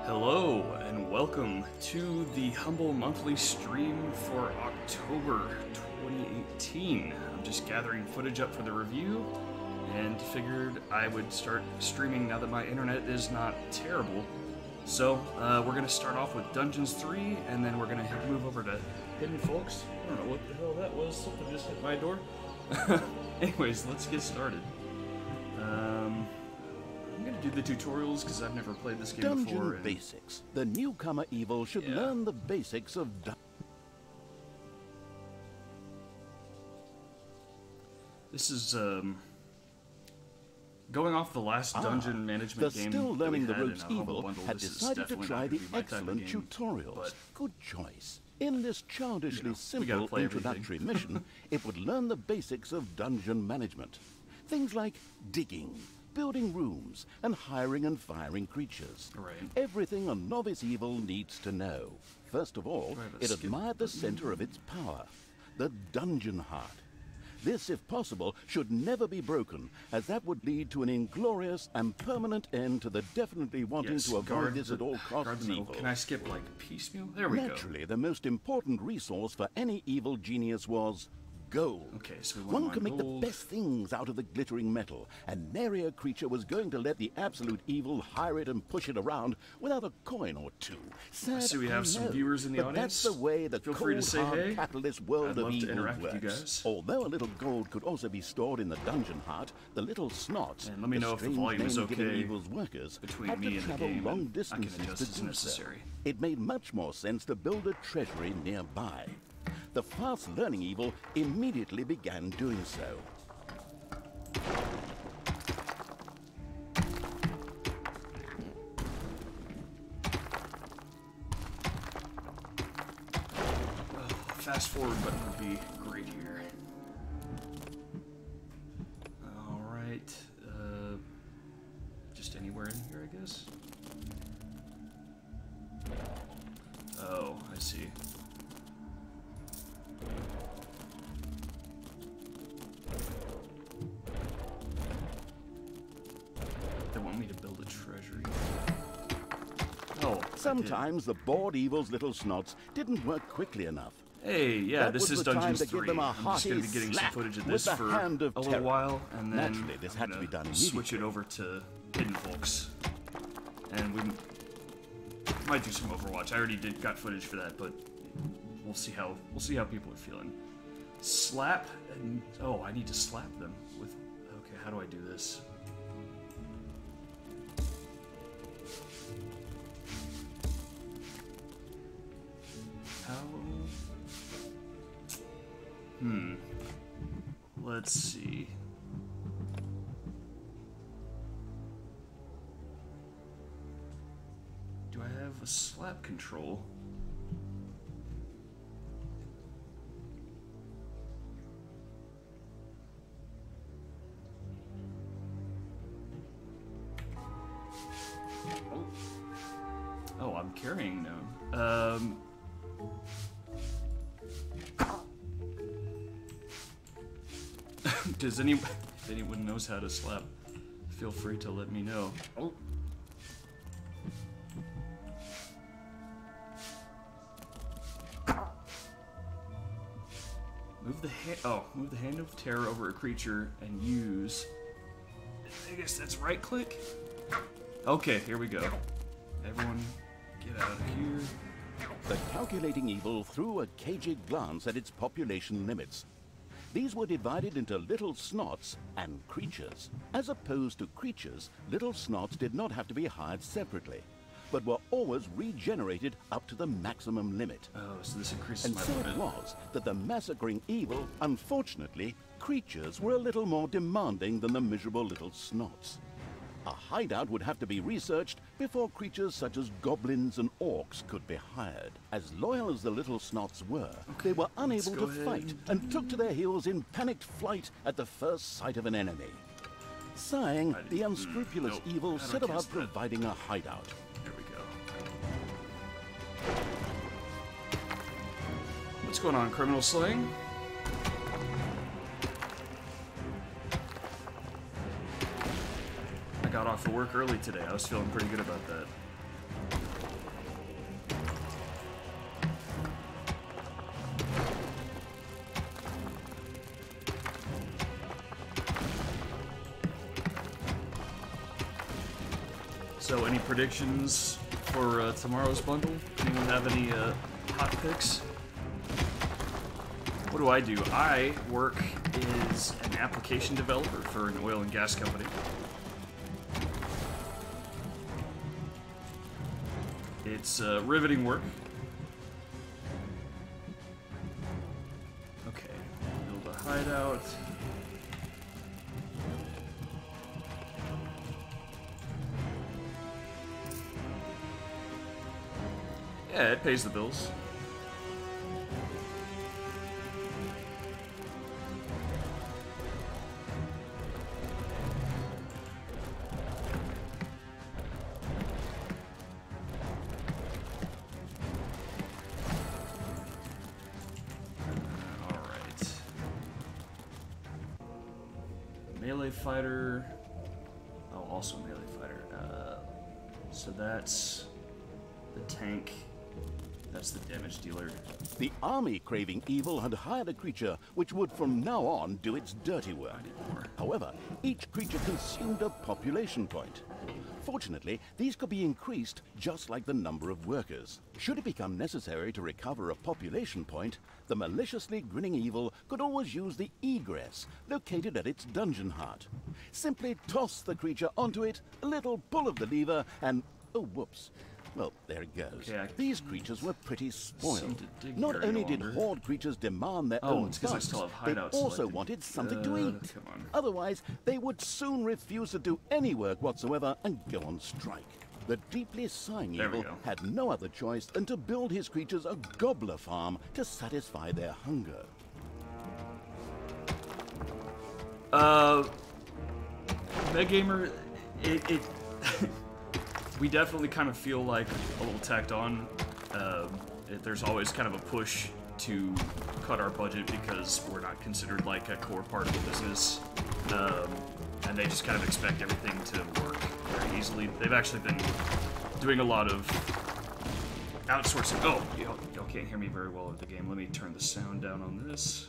Hello and welcome to the Humble Monthly stream for October 2018. I'm just gathering footage up for the review and figured I would start streaming now that my internet is not terrible. So we're going to start off with Dungeons 3 and then we're going to move over to Hidden Folks. I don't know what the hell that was, something just hit my door. Anyways, let's get started. I'm going to do the tutorials because I've never played this game before. Dungeon basics. The newcomer evil should learn the basics of This is going off the last dungeon management game. The still learning the that we ropes had in evil Bundle. had This is decided to definitely try not the gonna be my type of excellent game, tutorials. but Good choice. In this childishly we simple gotta play introductory mission, it would learn the basics of dungeon management. Things like digging, building rooms, and hiring and firing creatures. Right. Everything a novice evil needs to know. First of all, Right, it skip. admired the center of its power, the dungeon heart. This, if possible, should never be broken, as that would lead to an inglorious and permanent end to the definitely wanting to avoid this at all costs evil. Can I skip like piecemeal? There we go. Naturally, the most important resource for any evil genius was gold. Okay, so we One want could make gold. the best things out of the glittering metal, and nary a creature was going to let the absolute evil hire it and push it around without a coin or two. Sad, see we have I some know, viewers in the but audience. that's the way the Feel free to cold, say hard hey. capitalist world I'd of love to evil interact with you works. guys. Although a little gold could also be stored in the dungeon heart, the little snots, And let me the know if the strange volume is name-giving okay evil's workers, between had me to and the travel game, long and I can distances adjust to as do necessary. so. It made much more sense to build a treasury nearby. The fast-learning evil immediately began doing so. Fast forward button would be great here. Alright, just anywhere in here, I guess? Oh, I see. They want me to build a treasury. Oh, Sometimes the bored evil's little snots didn't work quickly enough. hey, yeah, That this was is the time Dungeons to give 3. them a I'm just going to hearty be getting some slap footage of with this the for hand of a little terror. while, and then Naturally, this had to be done switch it immediately. over to Hidden Folks, and we might do some Overwatch. I already got footage for that, but we'll see how people are feeling. Slap and oh, I need to slap them with. Okay, how do I do this? How? Let's see. Do I have a slap control? Oh, I'm carrying now. Does if anyone knows how to slap, feel free to let me know. Oh. Move the hand of terror over a creature and use. I guess that's right click. Okay, here we go. Everyone, get out of here. The calculating evil threw a cagey glance at its population limits. These were divided into little snots and creatures. As opposed to creatures, little snots did not have to be hired separately, but were always regenerated up to the maximum limit. Oh, so this increases And my so it limit. was that the massacring evil, unfortunately, creatures were a little more demanding than the miserable little snots. A hideout would have to be researched before creatures such as goblins and orcs could be hired. As loyal as the little snots were, they were unable go to ahead fight and took to their heels in panicked flight at the first sight of an enemy. Sighing, the unscrupulous nope, evil I don't set about guess that. providing a hideout. There we go. What's going on, criminal slaying? I got off of work early today. I was feeling pretty good about that. So, any predictions for tomorrow's bundle? Anyone have any hot picks? What do? I work as an application developer for an oil and gas company. It's riveting work. Okay, build a hideout. Yeah, it pays the bills. Melee fighter. Oh, also melee fighter. So that's the tank. That's the damage dealer. The army craving evil had hired a creature which would from now on do its dirty work. I need more. However, each creature consumed a population point. Fortunately, these could be increased just like the number of workers. Should it become necessary to recover a population point, the maliciously grinning evil could always use the egress located at its dungeon heart. Simply toss the creature onto it, a little pull of the lever, and oh, whoops. Well, there it goes. Okay, These creatures were pretty spoiled. seem to dig Not very only did longer. horde creatures demand their Oh, own it's 'cause I bugs, still have they hideouts also selected. wanted something to eat. Come on. Otherwise, they would soon refuse to do any work whatsoever and go on strike. The deeply sighing There we evil go. had no other choice than to build his creatures a gobbler farm to satisfy their hunger. Gamer, it we definitely kind of feel like a little tacked on. There's always kind of a push to cut our budget because we're not considered like a core part of the business, and they just kind of expect everything to work very easily. They've actually been doing a lot of outsourcing. Oh, y'all can't hear me very well with the game. Let me turn the sound down on this.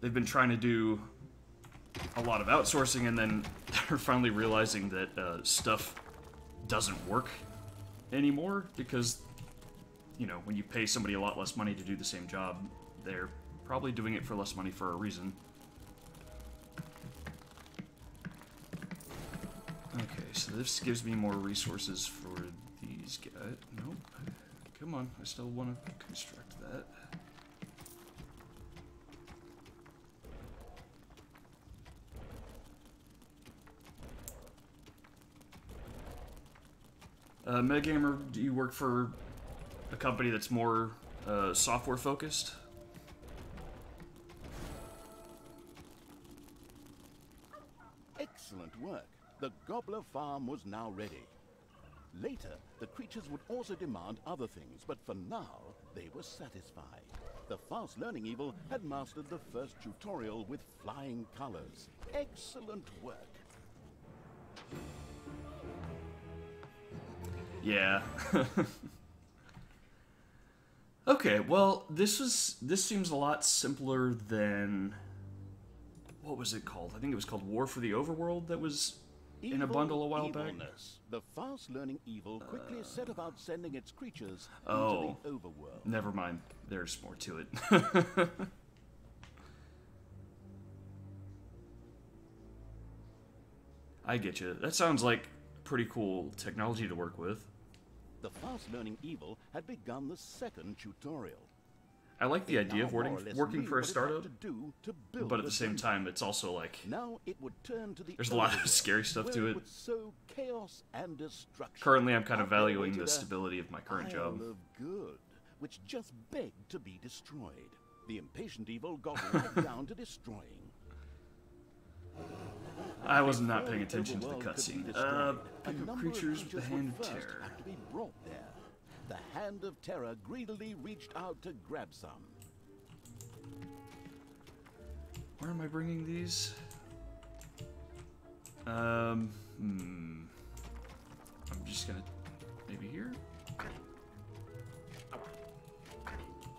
They've been trying to do a lot of outsourcing, and then they're finally realizing that stuff doesn't work anymore because, you know, when you pay somebody a lot less money to do the same job, they're probably doing it for less money for a reason. Okay, so this gives me more resources for these guys. Nope. Come on, I still want to construct that. Metagamer, do you work for a company that's more software focused? Excellent work. The gobbler farm was now ready. Later, the creatures would also demand other things, but for now, they were satisfied. The fast-learning evil had mastered the first tutorial with flying colors. Excellent work. Yeah. Okay, well, this seems a lot simpler than, what was it called? I think it was called War for the Overworld that was in a bundle a while back. The fast-learning evil quickly set about sending its creatures Oh. into the overworld. Never mind. There's more to it. I get you. That sounds like pretty cool technology to work with. The fast-learning evil had begun the second tutorial. I like the idea of Now more or less working knew for a what it had startup, to do to build but at the same dungeon. time, it's also like, Now it would turn to the there's a lot of overworld, scary stuff where to it. would sow chaos and destruction. Currently, I'm kind of After valuing waited the a stability of my current job. pile of good, which just begged to be destroyed. The impatient evil got right down to destroying. I was not Before paying attention to the overworld could be cutscene. destroyed, a Pick up number of creatures with the would Hand of first Terror. have to be brought there. The Hand of Terror greedily reached out to grab some. Where am I bringing these? I'm just gonna, maybe here?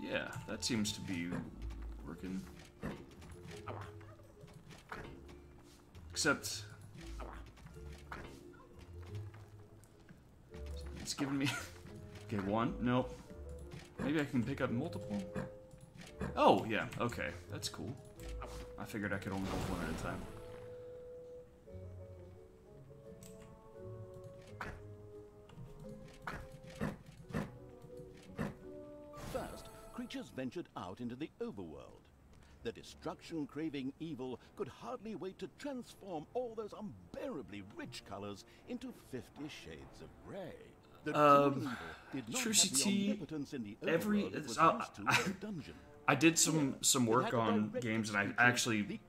Yeah, that seems to be working. Except, It's giving me... Okay, one. Nope. Maybe I can pick up multiple? Oh, yeah. Okay. That's cool. I figured I could only hold one at a time. First, creatures ventured out into the overworld. The destruction-craving evil could hardly wait to transform all those unbearably rich colors into 50 shades of gray. The true evil did not Trucy have the T, omnipotence in the overworld it was used to in the dungeon. I did some work on games, and I actually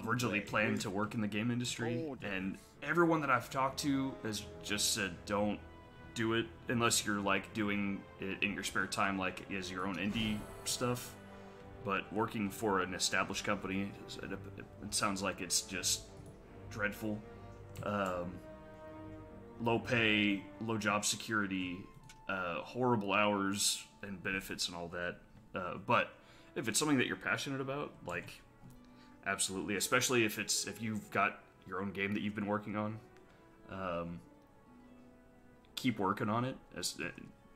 originally way planned to work in the game industry, and everyone that I've talked to has just said don't do it unless you're like doing it in your spare time, like as your own indie stuff. But working for an established company, it sounds like it's just dreadful. Low pay, low job security, horrible hours and benefits and all that. But if it's something that you're passionate about, like, absolutely, especially if you've got your own game that you've been working on, keep working on it. As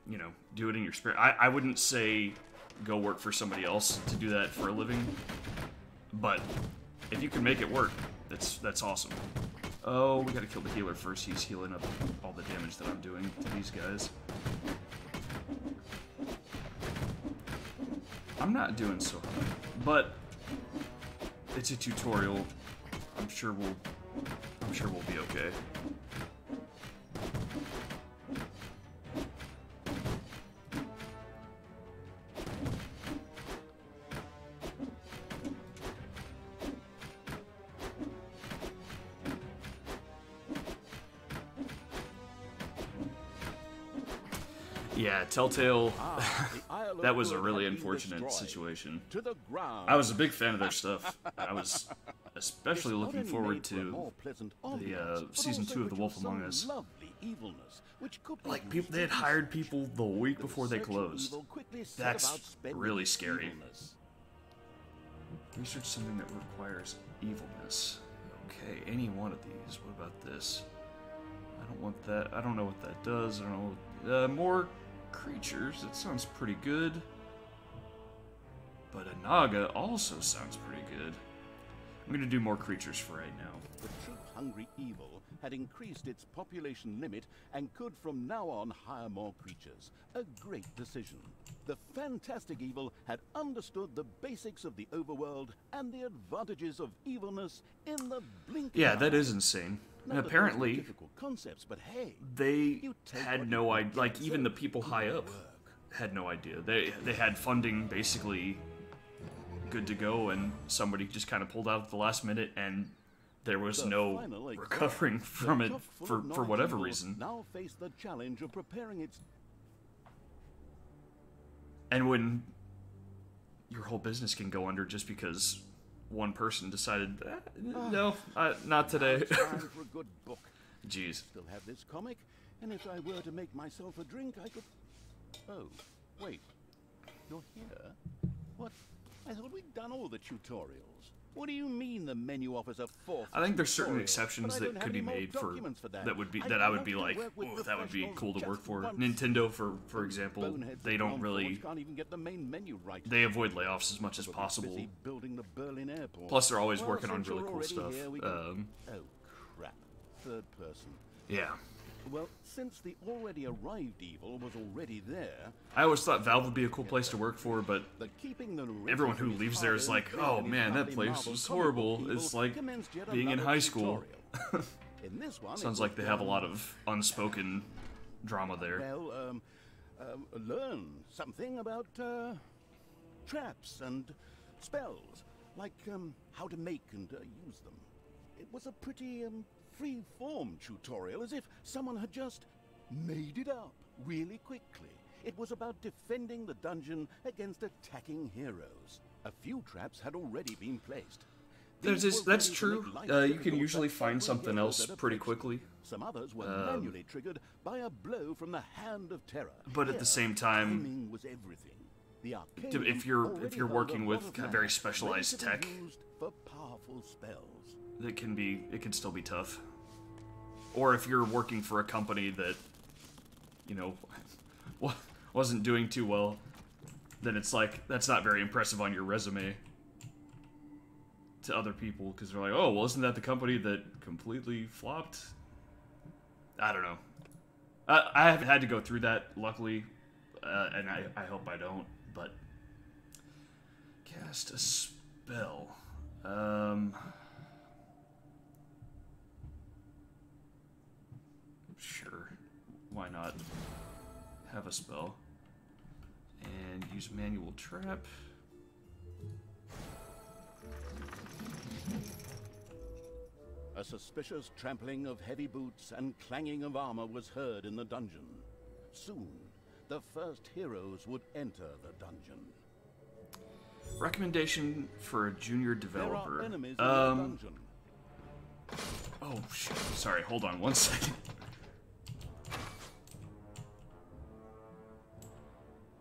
you know, do it in your spare. I wouldn't say go work for somebody else to do that for a living, but if you can make it work, that's awesome. Oh, we gotta kill the healer first. He's healing up all the damage that I'm doing to these guys. I'm not doing so hard, but it's a tutorial. I'm sure we'll be okay. Yeah, Telltale, that was a really unfortunate situation. I was a big fan of their stuff. I was especially looking forward to the Season 2 of The Wolf Among Us. Like, they had hired people the week before they closed. That's really scary. Research something that requires evilness. Okay, any one of these. What about this? I don't want that. I don't know what that does. I don't know. More creatures. That sounds pretty good. But a Naga also sounds pretty good. I'm gonna do more creatures for right now. The truth-hungry evil had increased its population limit and could from now on hire more creatures. A great decision. The fantastic evil had understood the basics of the overworld and the advantages of evilness in the blink of Yeah, an eye. that is insane. And apparently, difficult concepts, but hey, they had no idea. Like, even the people high up had no idea. They had funding basically good to go, and somebody just kind of pulled out at the last minute, and there was no recovering from it for whatever reason. Now face the challenge of preparing its. And when your whole business can go under just because one person decided, no, not today. Time for a good book. Jeez. Still have this comic, and if I were to make myself a drink, I could. Oh, wait. You're here? What? I thought we'd done all the tutorials. What do you mean the menu offers a fourth? I think there's certain tutorial? exceptions But I that don't could be have any made more for documents for that would be I'd that I would love be to like, work with oh, that would be professionals cool to just work for. once. Nintendo, for example, Boneheads they at don't Tom really. Ford's can't even get the main menu right. They avoid layoffs as much as Probably possible. busy building the Berlin airport. Plus, they're always Well, working on since really you're cool already stuff. here, we can- Oh crap! Third person. Yeah. Well, since the already arrived evil was already there, I always thought Valve would be a cool place to work for, but the keeping the everyone who leaves there is like, oh man, that place is horrible. It's like being in high school. In this one, Sounds like they have a lot of unspoken drama there. Well, learn something about traps and spells, like how to make and use them. It was a pretty free-form tutorial, as if someone had just made it up really quickly. It was about defending the dungeon against attacking heroes. A few traps had already been placed. That's true. You can usually find something else pretty quickly. Some others were manually triggered by a blow from the hand of terror. But at the same time, timing was everything. The if you're working with very specialized tech, used for powerful spells. it can still be tough. Or if you're working for a company that you know, wasn't doing too well, then it's like, that's not very impressive on your resume to other people, because they're like, oh, well, isn't that the company that completely flopped? I don't know. I haven't had to go through that, luckily, and I hope I don't, but... Cast a spell. Sure. Why not have a spell? And use manual trap. A suspicious trampling of heavy boots and clanging of armor was heard in the dungeon. Soon, the first heroes would enter the dungeon. Recommendation for a junior developer. There are enemies in the dungeon. Oh, shit. Sorry, hold on one second.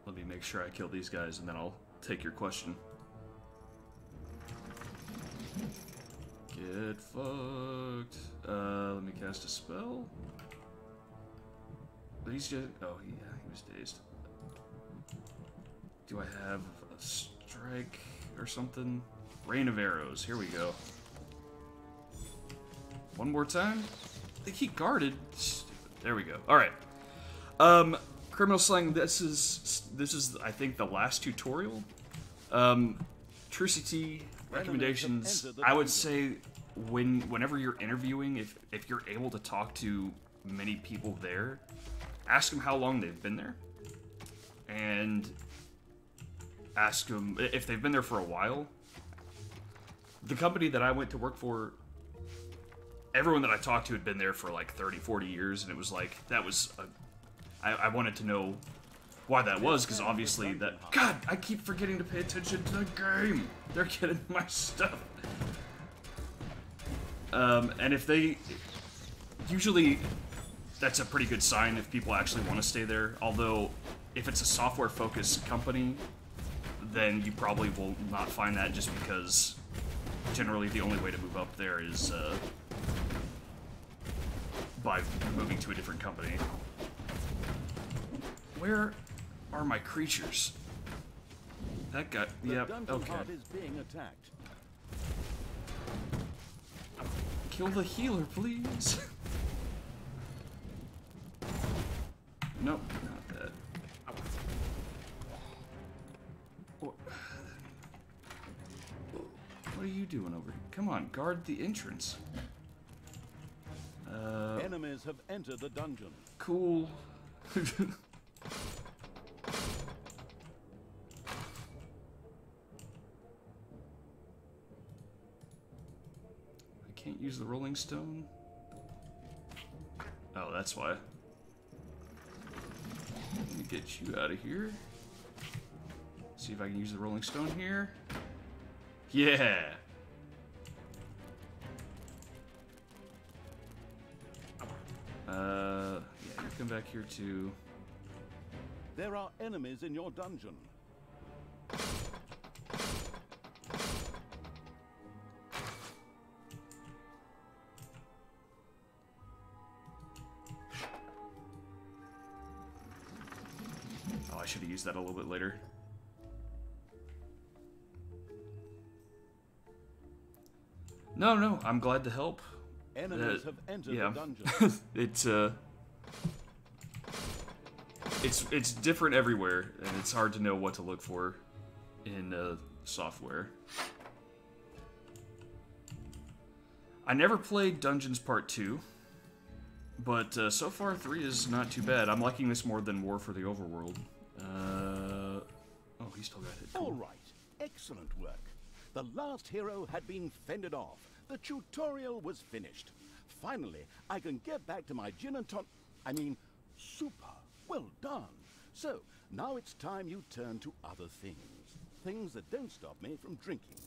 Let me make sure I kill these guys, and then I'll take your question. Get fucked. Let me cast a spell. He's just... Oh, yeah, he was dazed. Do I have a strike or something? Rain of arrows. Here we go. One more time. They keep guarded. Stupid. There we go. All right. Criminal slang. This is I think the last tutorial. True CT recommendations. I would say whenever you're interviewing, if you're able to talk to many people there, ask them how long they've been there, and ask them if they've been there for a while. The company that I went to work for, everyone that I talked to had been there for like 30, 40 years, and it was like, that was I wanted to know why that was, because obviously that... God, I keep forgetting to pay attention to the game! They're getting my stuff! And if they... Usually, that's a pretty good sign if people actually want to stay there, although if it's a software-focused company, then you probably will not find that, just because generally the only way to move up there is by moving to a different company. Where are my creatures? That guy... Yep, okay. Is being attacked. Kill the healer, please! Nope, not that. What are you doing over here? Come on, guard the entrance. Enemies have entered the dungeon. Cool. I can't use the rolling stone? Oh, that's why. Let me get you out of here. See if I can use the rolling stone here. Yeah! Yeah, you come back here too. There are enemies in your dungeon. Oh, I should have used that a little bit later. No, I'm glad to help. Enemies have entered the dungeon. It's different everywhere, and it's hard to know what to look for in software. I never played Dungeons Part 2, but so far 3 is not too bad. I'm liking this more than War for the Overworld. Oh, he still got hit. Cool. All right, excellent work. The last hero had been fended off. The tutorial was finished. Finally, I can get back to my gin and tonic. I mean, super. Well done. So, now it's time you turn to other things. Things that don't stop me from drinking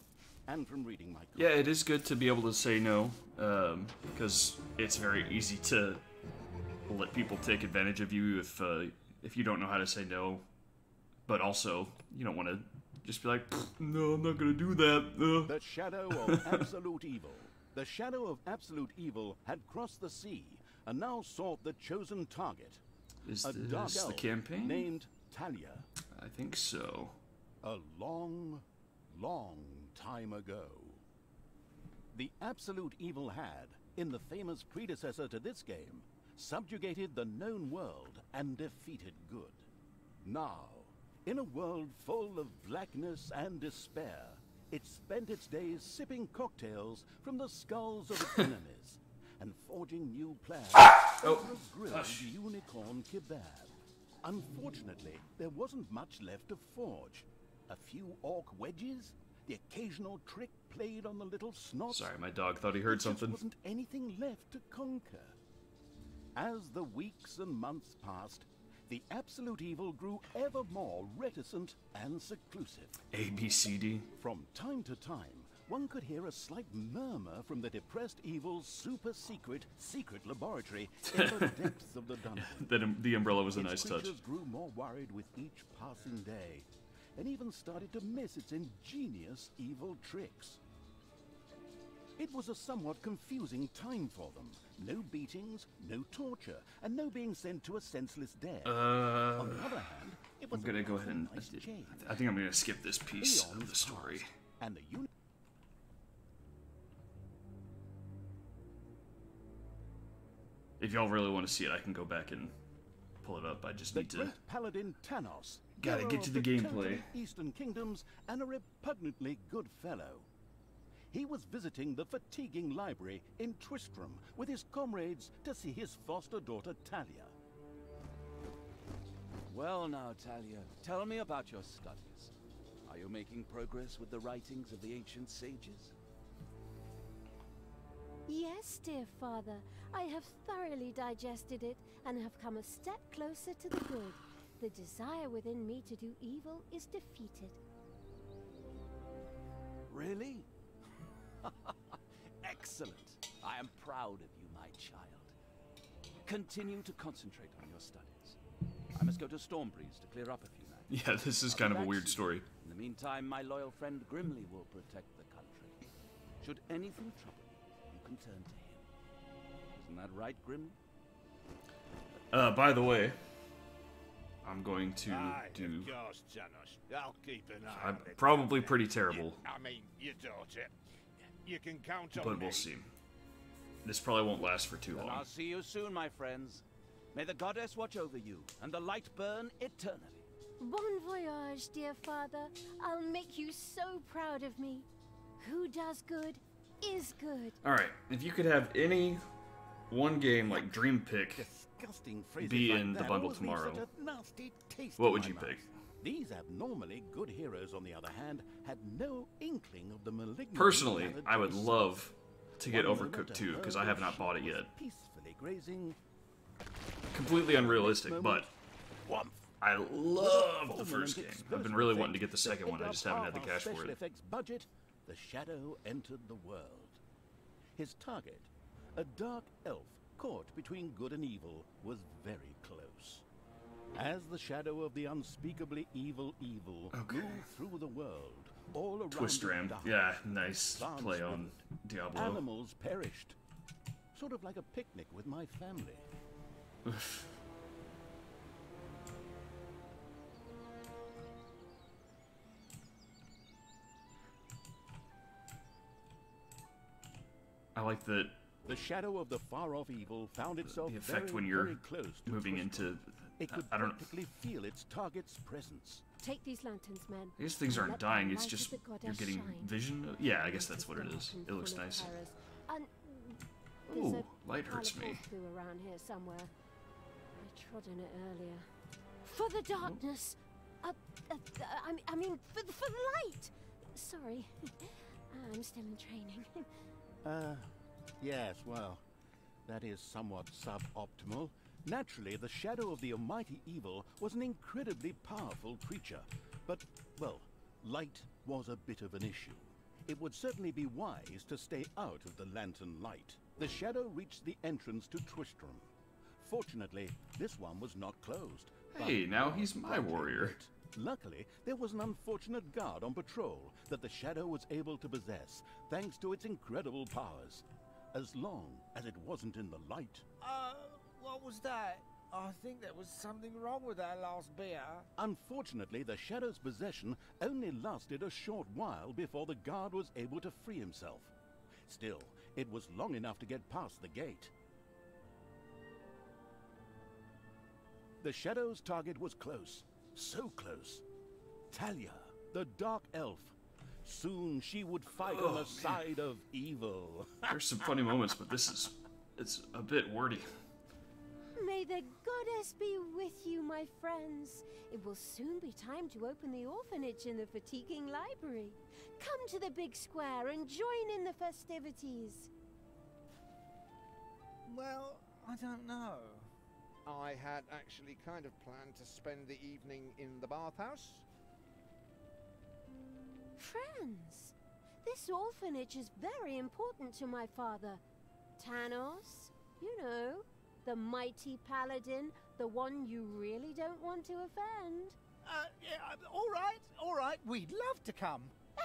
and from reading my comics. Yeah, it is good to be able to say no, because it's very easy to let people take advantage of you if you don't know how to say no. But also, you don't want to just be like, no, I'm not going to do that. The shadow of absolute evil. The shadow of absolute evil had crossed the sea and now sought the chosen target. Is a dark this the elf campaign? named Talia. I think so. A long, long time ago, the absolute evil had, in the famous predecessor to this game, subjugated the known world and defeated good. Now, in a world full of blackness and despair, it spent its days sipping cocktails from the skulls of its enemies and forging new plans over a grilled unicorn kebab. Unfortunately, there wasn't much left to forge. A few orc wedges, the occasional trick played on the little snots. Sorry, my dog thought he heard something. There wasn't anything left to conquer. As the weeks and months passed, the absolute evil grew ever more reticent and seclusive. A, B, C, D. From time to time, one could hear a slight murmur from the depressed evil's secret laboratory in the depths of the dungeon. The umbrella was a nice touch. Its creatures grew more worried with each passing day, and even started to miss its ingenious evil tricks. It was a somewhat confusing time for them. No beatings, no torture, and no being sent to a senseless death. On the other hand, it was I'm gonna go ahead and nice change. I think I'm gonna skip this piece Eons of the story. passed, and the If y'all really want to see it, I can go back and pull it up. I just the need to. great paladin Tanos, Gotta hero get to of the gameplay. turbulent Eastern kingdoms, and a repugnantly good fellow. He was visiting the fatiguing library in Twistram with his comrades to see his foster daughter Talia. Well now, Talia, tell me about your studies. Are you making progress with the writings of the ancient sages? Yes, dear father. I have thoroughly digested it and have come a step closer to the good. The desire within me to do evil is defeated. Really? Excellent. I am proud of you, my child. Continue to concentrate on your studies. I must go to Stormbreeze to clear up a few matters. Yeah, this is kind of a weird story. In the meantime, my loyal friend Grimly will protect the country. Should anything trouble you, you can turn to him. Isn't that right, Grimly? By the way, I'm going to do. Of course, Tanos. I'll keep an eye I'm on it. probably pretty terrible, I mean, your daughter. You can count on but me. we'll see. This probably won't last for too Then long. I'll see you soon, my friends. May the goddess watch over you, and the light burn eternally. Bon voyage, dear father. I'll make you so proud of me. Who does good is good. Alright, if you could have any one game like Dream Pick Disgusting phrases be like in the that bundle always leave tomorrow, such a nasty taste what in would my you mouth. pick? These abnormally good heroes, on the other hand, had no inkling of the malignant. Personally, I would love to get Overcooked 2 because I have not bought it yet. Peacefully grazing. Completely unrealistic, but I love the first game. I've been really wanting to get the second one, I just haven't had the cash for Special it. effects budget, the shadow entered the world. His target, a dark elf caught between good and evil, was very close. As the shadow of the unspeakably evil moved through the world, all around Twistram. it died. Yeah, nice Plants play on withered. Diablo. Animals perished. Sort of like a picnic with my family. I like that The shadow of the far-off evil found itself the effect very, when you're very close to moving Twistram. into. It could I don't know. practically feel its target's presence. Take these lanterns, men. These things and aren't let the dying, it's light of just the you're goddess getting shine. vision. Yeah, I guess that's what it Dark is. and It looks full of nice. terrors. And Ooh, there's a light hurts pile of me. horse poo around here somewhere. I trod on it earlier. For the darkness. I mean, for the light. Sorry, I'm still in training. Yes, well, that is somewhat suboptimal. Naturally, the shadow of the almighty evil was an incredibly powerful creature. But, well, light was a bit of an issue. It would certainly be wise to stay out of the lantern light. The shadow reached the entrance to Twistram. Fortunately, this one was not closed. but Hey, now was he's my brightly warrior. lit. Luckily, there was an unfortunate guard on patrol that the shadow was able to possess, thanks to its incredible powers. As long as it wasn't in the light. What was that? I think there was something wrong with our last beer. Unfortunately, the Shadow's possession only lasted a short while before the guard was able to free himself. Still, it was long enough to get past the gate. The Shadow's target was close. So close. Talia, the Dark Elf. Soon she would fight on the side of evil. There's some funny moments, but it's a bit wordy. May the goddess be with you, my friends. It will soon be time to open the orphanage in the fatiguing library. Come to the big square and join in the festivities. Well, I don't know. I had actually kind of planned to spend the evening in the bathhouse. Friends, this orphanage is very important to my father. Tanos, you know, the mighty paladin, the one you really don't want to offend. Yeah, all right, we'd love to come.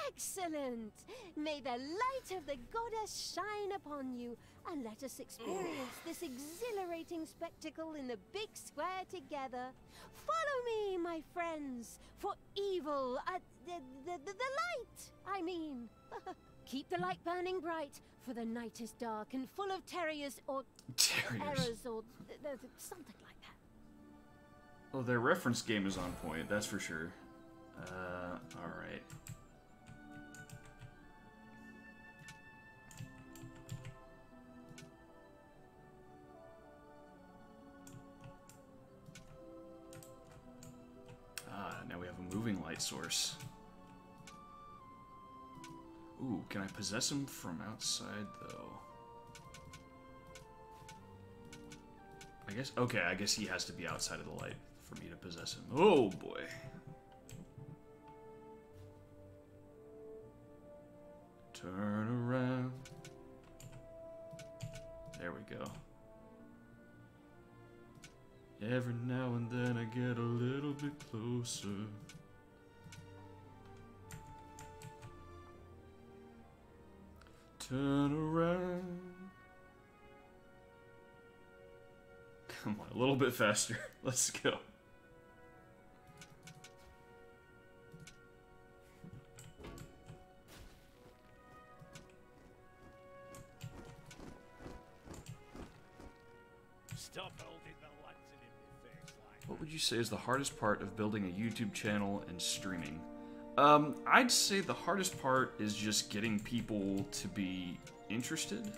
Excellent! May the light of the goddess shine upon you, and let us experience this exhilarating spectacle in the big square together. Follow me, my friends, for evil, the light, I mean. Keep the light burning bright, for the night is dark and full of terriers or errors or something like that. Oh, their reference game is on point, that's for sure. Alright. Now we have a moving light source. Ooh, can I possess him from outside, though? I guess he has to be outside of the light for me to possess him. Oh, boy. Turn around. There we go. Every now and then I get a little bit closer. Turn around. Come on, a little bit faster. Let's go. Stop holding the lantern in my face like What would you say is the hardest part of building a YouTube channel and streaming? I'd say the hardest part is just getting people to be interested.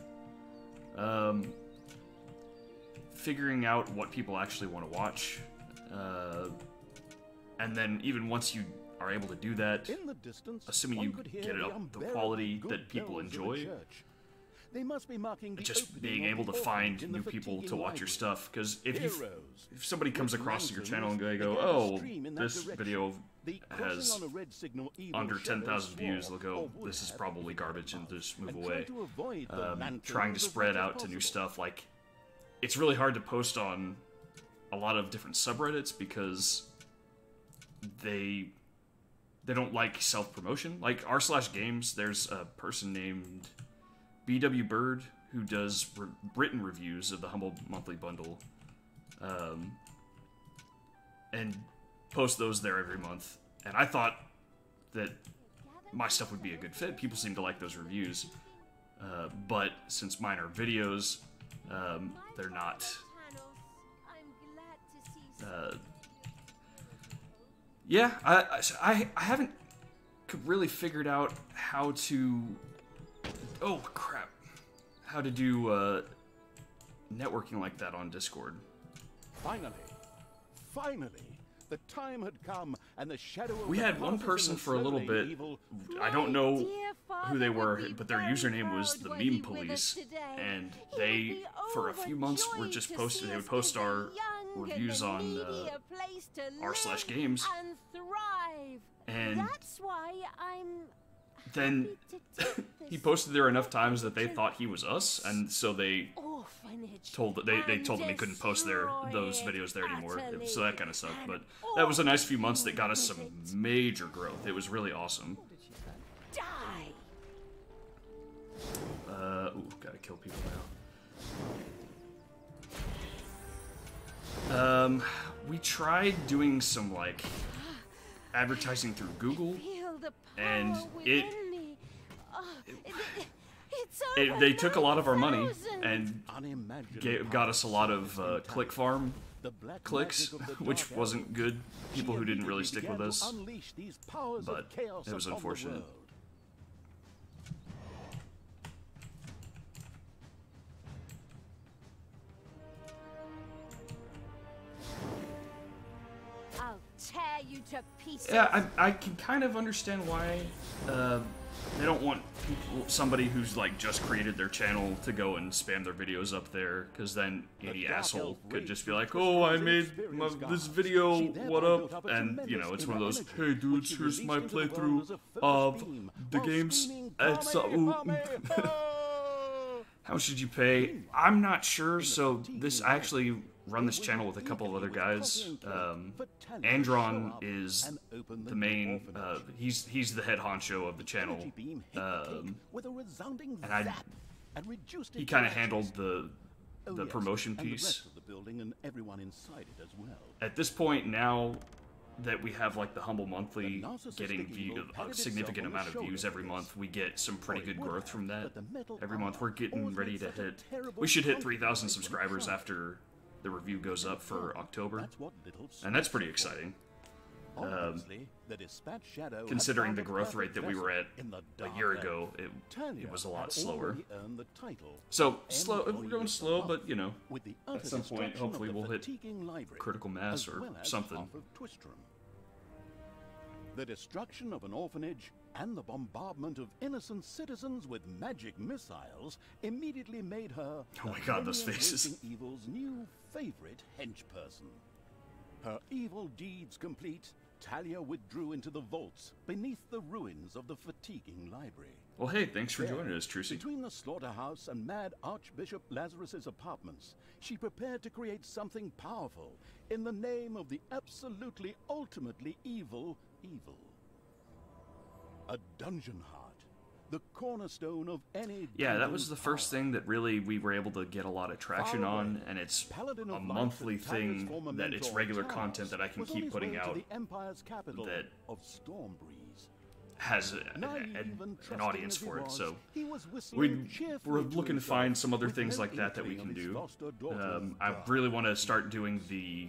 Figuring out what people actually want to watch. And then even once you are able to do that, In the distance, assuming one you could hear get it up the unbearably quality good that people bells of a enjoy, church. They must be marking the just opening being of able the to find orphanage in the new people to fatiguing watch your library. stuff. Because if Heroes. somebody comes With across your lanterns, channel and they they go, get a oh, stream in that this direction. video The has crossing on a red signal evil under shadows 10,000 views, swore, they'll or go, would this is have probably if they garbage, and could, just move and away. try to avoid the lanterns Trying to as spread much as out to new possible. stuff, like, it's really hard to post on a lot of different subreddits because they don't like self-promotion. Like r/games, there's a person named BW Bird who does written reviews of the Humble Monthly Bundle, and posts those there every month. And I thought that my stuff would be a good fit. People seem to like those reviews, but since mine are videos, they're not. Yeah, I haven't really figured out how to. Oh crap! How to do networking like that on Discord. Finally, the time had come, and the shadow of We the had one castles person and the for a little slowly bit. evil I don't know Dear who they father were, would be but their very username was the proud Meme were he with us Police, today. and He would they, be for a few months, were overjoyed just to posting. see They would us post give our the young and reviews the on needy a place to r/games, live and thrive. and That's why I'm then happy to take he this posted there enough times that they thought he was us, and so they orphanage told they and told him he couldn't post those destroy videos there anymore. utterly. So that kind of sucked. And But that was a nice few all months that got us some with it. major growth. It was really awesome. Die. Ooh, gotta kill people now. We tried doing some, like, advertising through Google, Feel the and power it within me. Oh, it's they took a lot of our money 9,000. and Unimaginable got us a lot powers of in click Talia. farm The black clicks, magic of the which dark wasn't elves. good. People She who didn't really immediately stick with began us. to unleash these powers but of chaos it was upon the unfortunate. world. I'll tear you to pieces. Yeah, I can kind of understand why they don't want somebody who's like just created their channel to go and spam their videos up there, because then any dark asshole elf could rage just be which like, Christopher "Oh, I has made experienced this God." video, She thereby what built up?" a And you know, tremendous it's one of those, inner "Hey energy, dudes, which she here's my released into the world playthrough as a first of beam, the while games." screaming, It's "Pommy, Pommy, oh!" How should you pay? I'm not sure. So this I actually run this channel with a couple of other guys. Andron is the main. He's the head honcho of the channel. Energy beam hit the cake with a resounding and I- zap and reduced it He to kind of ashes. handled the Oh, yes, promotion and the piece. rest of the building and everyone inside it as well. At this point now that we have like the Humble Monthly The narcissistic getting evil a patted significant itself on amount the of shoulder views for every this. month, we get some pretty Or it good would growth have, from that. but the metal Every month armor we're getting always ready made to such a hit. terrible We should hit compromise 3,000 when subscribers tried. after the review goes up for October, That's what little and that's pretty Snoop's for. exciting. Obviously, the dispatch shadow had Considering found the a growth perfect rate that we were at vessel in the a dark year elf. ago, Talia it was a lot had slower. already earned the title So slow, we're Employee going of slow, the but you know, with the at utter some point, destruction hopefully of the we'll hit fatiguing library, critical mass as or well as something. half of Twistrom. The destruction of an orphanage and the bombardment of innocent citizens with magic missiles immediately made her Oh my the God, those millennium faces. raging evil's new favorite henchperson. Her evil deeds complete, Talia withdrew into the vaults beneath the ruins of the fatiguing library. Well, hey, thanks for There, joining us, Trucy. between the slaughterhouse and Mad Archbishop Lazarus's apartments, she prepared to create something powerful in the name of the absolutely ultimately evil. A dungeon heart, the cornerstone of any Yeah, that dungeon's was the first power. thing that really we were able to get a lot of traction Far on, away, and it's Paladin a of Light monthly and Talia's thing former that it's mentor, regular Talos, content that I can was on keep his putting way to out the Empire's capital that of Stormbreeze. has Naive and an trusting audience as he for it. was, So he was whistling cheerfully we're to looking to himself find some other with things no like that we inkling can of his do. foster daughter's I birth. really want to start doing the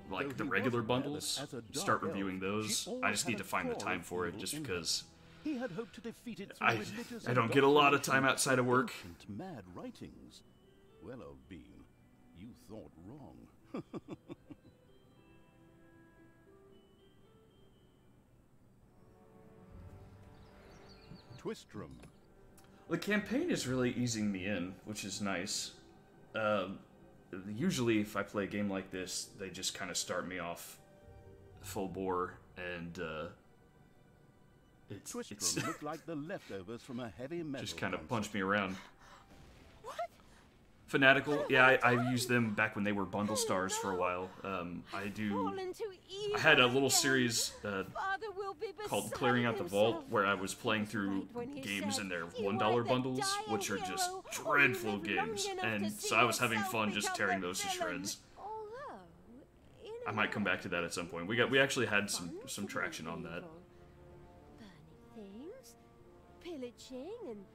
Though like the he regular was aware that bundles. as a dark Start elf, reviewing she those. I always just had need to a find the core time of for it, evil just in her. because He had hoped to defeat it through I religious don't get a lot of time outside of work. ancient mad writings. Well, old bean, you thought wrong. Twistrom. The campaign is really easing me in, which is nice. Usually, if I play a game like this, they just kind of start me off full bore, and it's Twistrom looked like the leftovers from a heavy metal just kind of concert. punch me around. What? Fanatical, yeah, I used them back when they were bundle stars for a while. I Fall into evil I had a little again. series Father will be called beside Clearing Out the Vault, himself. where I was playing through Right when he games said, in their "You $1 either bundles, die a which are just hero, or you dreadful live long games, enough and to so see I was having yourself fun just become tearing the those to villain." shreds. Although, in I a might come way, back to that at some point. We actually had some fun to be traction on that. evil. Burning things, pillaging, and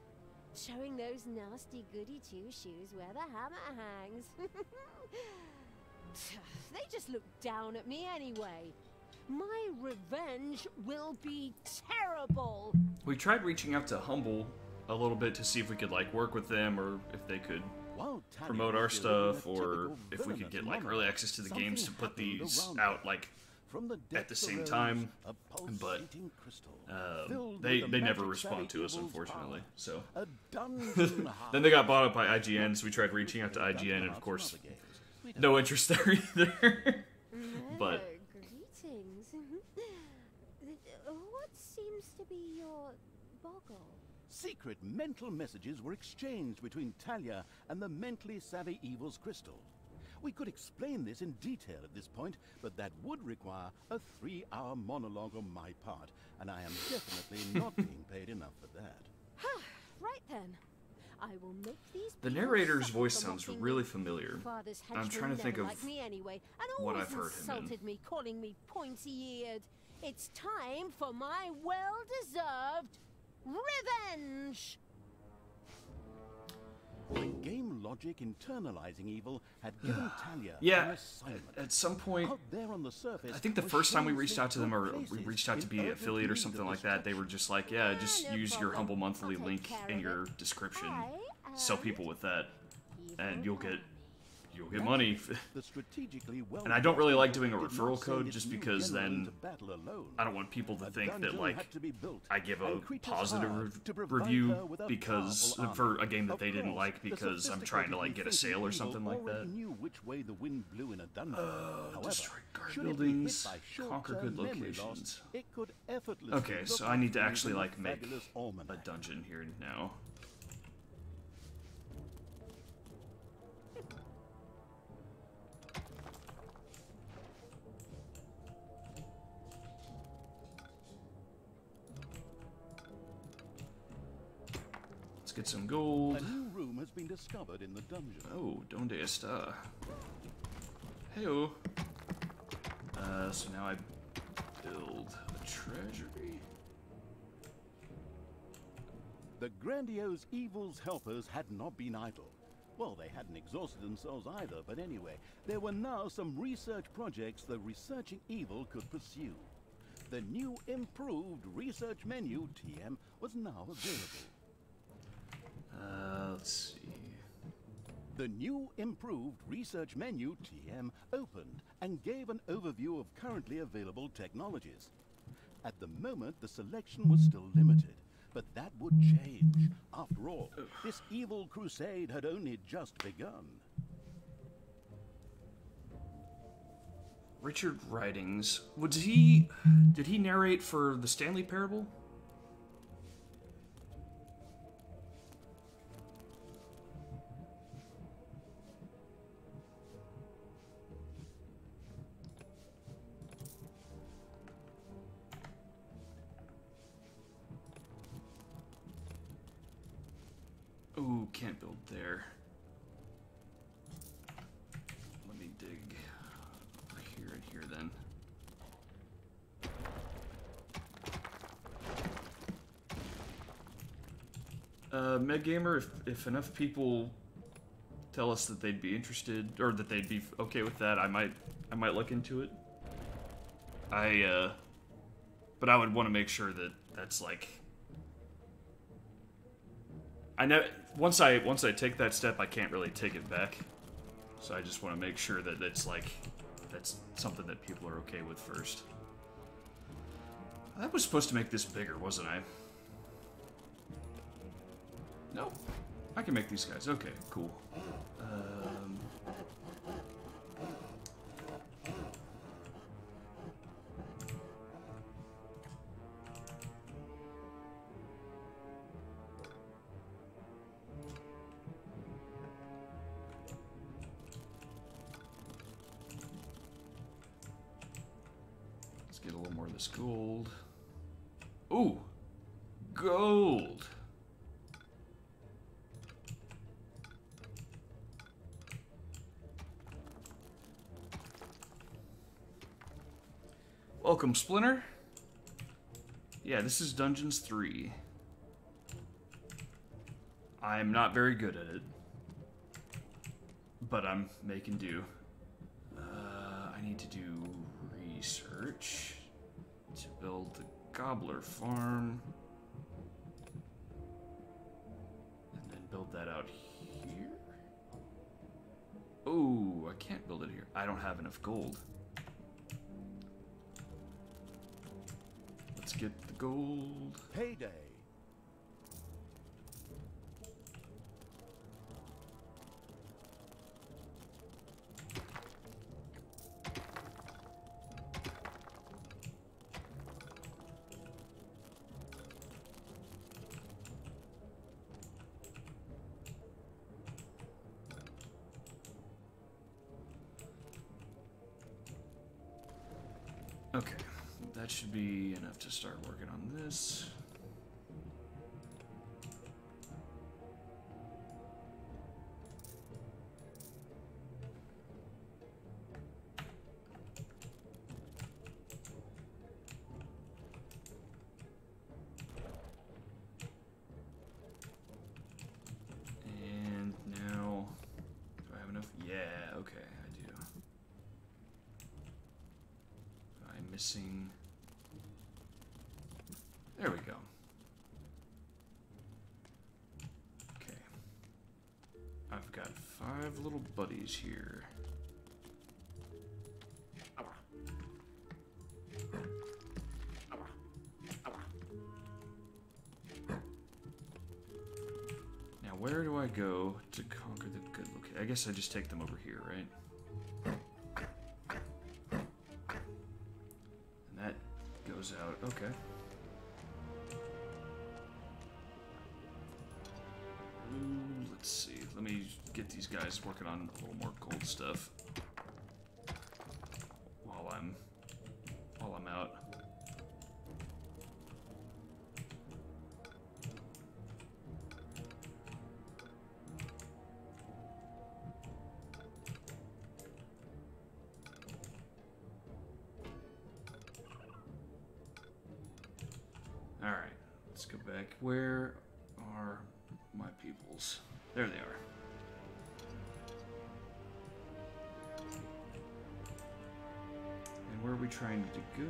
showing those nasty goody two-shoes where the hammer hangs. They just look down at me anyway. My revenge will be terrible. We tried reaching out to Humble a little bit to see if we could like work with them or if they could While Talia promote was our delivering stuff a or typical if we could villainous get like monologue, early access to the games to something put happened these around out her. like From the at the depths same arose time, a but pulsating crystal, filled they with the never magic respond to us, savvy evil's unfortunately. power. So A dungeon then they got bought up by IGN, so we tried reaching out to IGN, and of course, no interest there either. But Greetings. What seems to be your boggle? Secret mental messages were exchanged between Talia and the mentally savvy evil's crystal. We could explain this in detail at this point, but that would require a 3-hour monologue on my part, and I am definitely not being paid enough for that. Right then. I will make these The people narrator's suffer voice for sounds mocking really me. familiar. Father's I'm henchmen trying to think never of liked me anyway, and what always I've heard him in. insulted me, calling me pointy-eared. It's time for my well-deserved revenge. The game logic internalizing evil had given Talia an Yeah, assignment. at some point, Out there on the surface, I think the were first time we shamelessly reached out to them, or good we places reached out to in be an urgent affiliate or need something of like that, they were just like, yeah, just no use your problem. Humble Monthly I'll take link care in of your it. description. I Sell am people with that, and evil you'll get enemy. money. The strategically well And I don't really like doing a did not referral send code its just new because general then into battle alone. I don't want people to A think that dungeon like had to be built, I give a and creatures positive hired to provide review her with a because powerful for army. a game that Of they didn't course, like the because I'm trying to like get a sophisticatedly sale or thinking something evil like that. already knew which way the wind blew in a dungeon. However, Destroy guard should it be hit buildings, by conquer short-term good memory loss, locations. it could effortlessly Okay, look so I need to like actually reading a like make fabulous a almanac. dungeon here now. Let's get some gold. A new room has been discovered in the dungeon. Oh, donde está? Heyo. So now I build a treasury. The grandiose evil's helpers had not been idle. Well, they hadn't exhausted themselves either, but anyway, there were now some research projects the researching evil could pursue. The new improved research menu, TM, was now available. Let's see. The new improved research menu, TM, opened and gave an overview of currently available technologies. At the moment, the selection was still limited, but that would change. After all, this evil crusade had only just begun. Richard Writings. Did he narrate for the Stanley Parable? Ooh, can't build there. Let me dig over here and here then. MedGamer, if enough people tell us that they'd be interested, or that they'd be okay with that, I might look into it. But I would want to make sure that that's like, I know once I take that step, I can't really take it back. So I just want to make sure that it's like that's something that people are okay with first. I was supposed to make this bigger, wasn't I? No, I can make these guys. Okay, cool. Let's get a little more of this gold. Ooh, gold. Welcome, Splinter. Yeah, this is Dungeons 3. I'm not very good at it, but I'm making do. I need to do research to build the Gobbler Farm, and then build that out here. Oh, I can't build it here. I don't have enough gold. Let's get the gold. Payday. Okay, that should be enough to start working on this. missing... There we go. Okay. I've got 5 little buddies here. Now, where do I go to conquer the good location? I guess I just take them over here, right? And that goes out. Okay. Let's see. Let me get these guys working on a little more gold stuff while I'm out. All right. Let's go back. Where are my peoples? There they are. And where are we trying to go?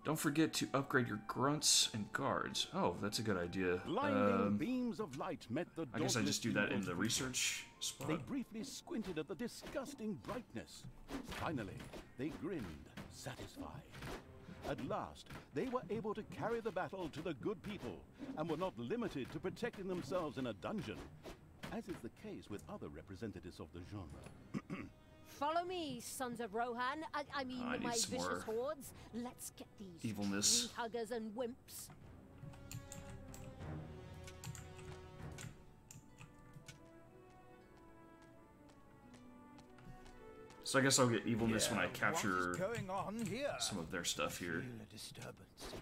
Don't forget to upgrade your grunts and guards. Oh, that's a good idea. Blinding beams of light met the I guess I just do that in dauntless the evil research spot. They briefly squinted at the disgusting brightness. Finally, they grinned, satisfied. At last, they were able to carry the battle to the good people, and were not limited to protecting themselves in a dungeon, as is the case with other representatives of the genre. Follow me, sons of Rohan. I mean, I need my some vicious more hordes. Let's get these evilness. tree huggers and wimps. So I guess I'll get evilness when I capture What is going on here? some of their stuff here. Feel a disturbance in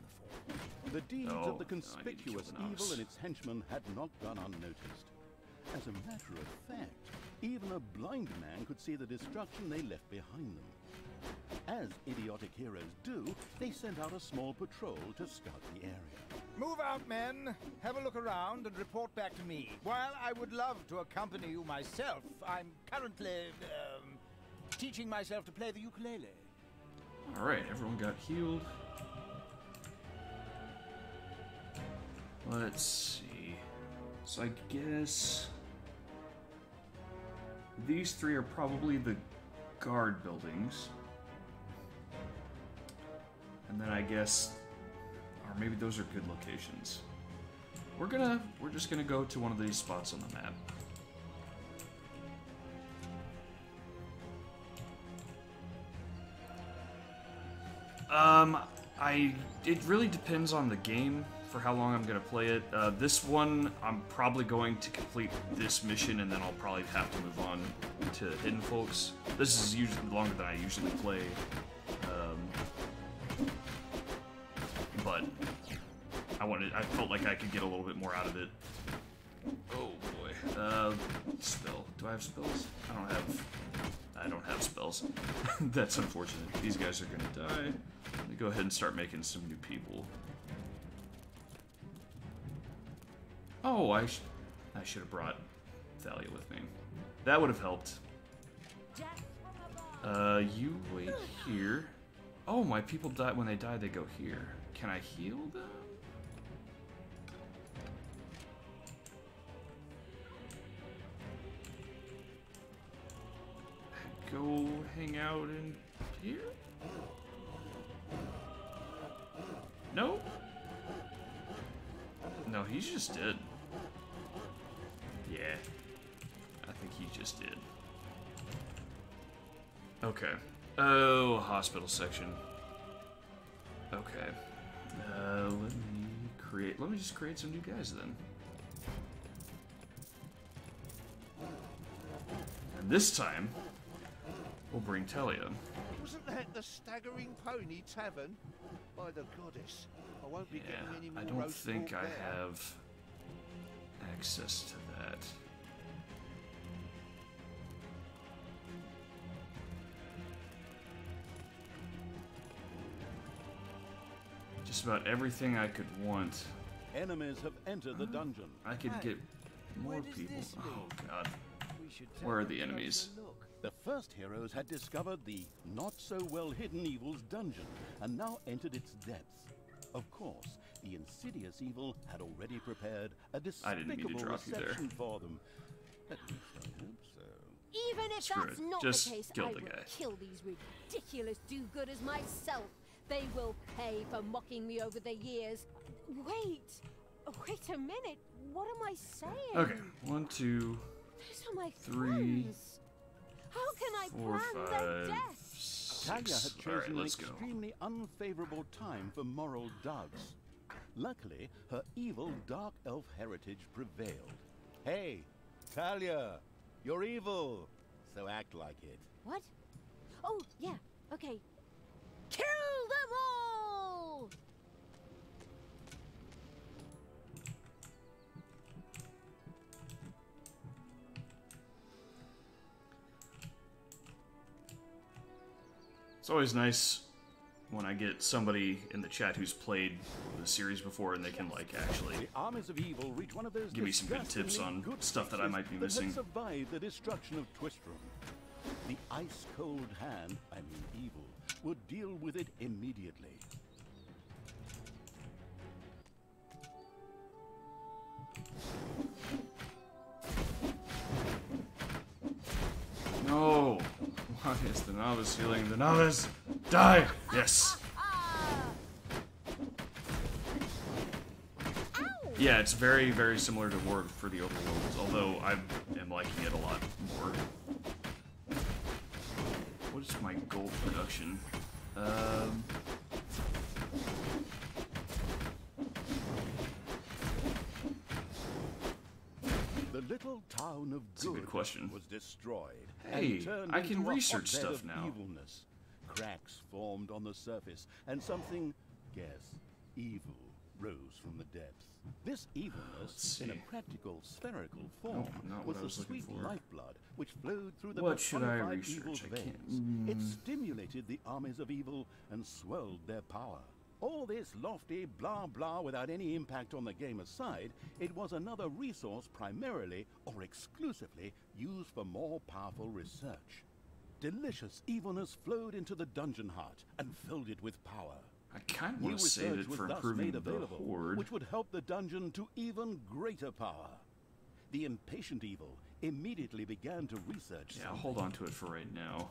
the form. The deeds Oh, of the I need to kill conspicuous the Nox. evil and its henchmen had not gone unnoticed. As a matter of fact, even a blind man could see the destruction they left behind them. As idiotic heroes do, they sent out a small patrol to scout the area. Move out, men. Have a look around and report back to me. While I would love to accompany you myself, I'm currently, teaching myself to play the ukulele. Alright, everyone got healed. Let's see. So I guess these 3 are probably the guard buildings. And then I guess, or maybe those are good locations. We're just gonna go to one of these spots on the map. It really depends on the game for how long I'm gonna play it. This one, I'm probably going to complete this mission, and then I'll probably have to move on to Hidden Folks. This is usually longer than I usually play, but I felt like I could get a little bit more out of it. Oh boy. Spell. Do I have spells? I don't have spells. That's unfortunate. These guys are gonna die. Let me go ahead and start making some new people. Oh, I should have brought Thalia with me. That would have helped. You wait here. Oh, my people die. When they die, they go here. Can I heal them? Go hang out in here? No? No, he's just dead. Yeah. I think he just did. Okay. Oh, hospital section. Okay. Let me just create some new guys then. And this time, we'll bring Talia. Wasn't that the Staggering Pony Tavern? By the goddess, I won't be getting any more I don't roast think pork I there. have access to that. Just about everything I could want Enemies have entered the dungeon. I could get more people. Oh god. Where are the enemies? The first heroes had discovered the not-so-well-hidden evil's dungeon and now entered its depths. Of course, the insidious evil had already prepared a I didn't mean to despicable drop you there. reception for them. At least I hope so. Even if Screw that's it. not Just the case, kill I the will guy. kill these ridiculous do-gooders myself. They will pay for mocking me over the years. Wait a minute. What am I saying? Okay, 1, 2, Those are my 3, friends. How can I 4, plan their 5, death? Talia had 6. chosen Alright, an let's go. extremely unfavorable time for moral doubts. Luckily, her evil dark elf heritage prevailed. Hey, Talia, you're evil, so act like it. What? Oh, yeah. Okay. Kill them all! It's always nice when I get somebody in the chat who's played the series before and they can, like, actually The armies of evil reach one of those give me some good tips on disgustingly good stuff that I might be creatures that missing. had survived the destruction of Twistrum. The ice-cold hand, I mean evil, would deal with it immediately. No! Why is the novice healing the novice? Die! Yes! Yeah, it's very, very similar to War for the Overworlds, although I am liking it a lot more. What is my gold production? The little town of That's a good question. was destroyed. Hey, and turned I can into a research hotbed stuff of now. Evilness. Cracks formed on the surface, and something, guess, evil rose from the depths. This evilness, in a see. practical spherical form, not was what I the was looking sweet for. lifeblood which flowed through the What should I personified research? evil's I can't- veins. It stimulated the armies of evil and swelled their power. All this lofty blah blah without any impact on the game aside, it was another resource primarily or exclusively used for more powerful research. Delicious evilness flowed into the dungeon heart and filled it with power. I kind of New want to save research it was for thus improving made the available, Horde. which would help the dungeon to even greater power. The impatient evil immediately began to research Yeah, I'll something. hold on to it for right now.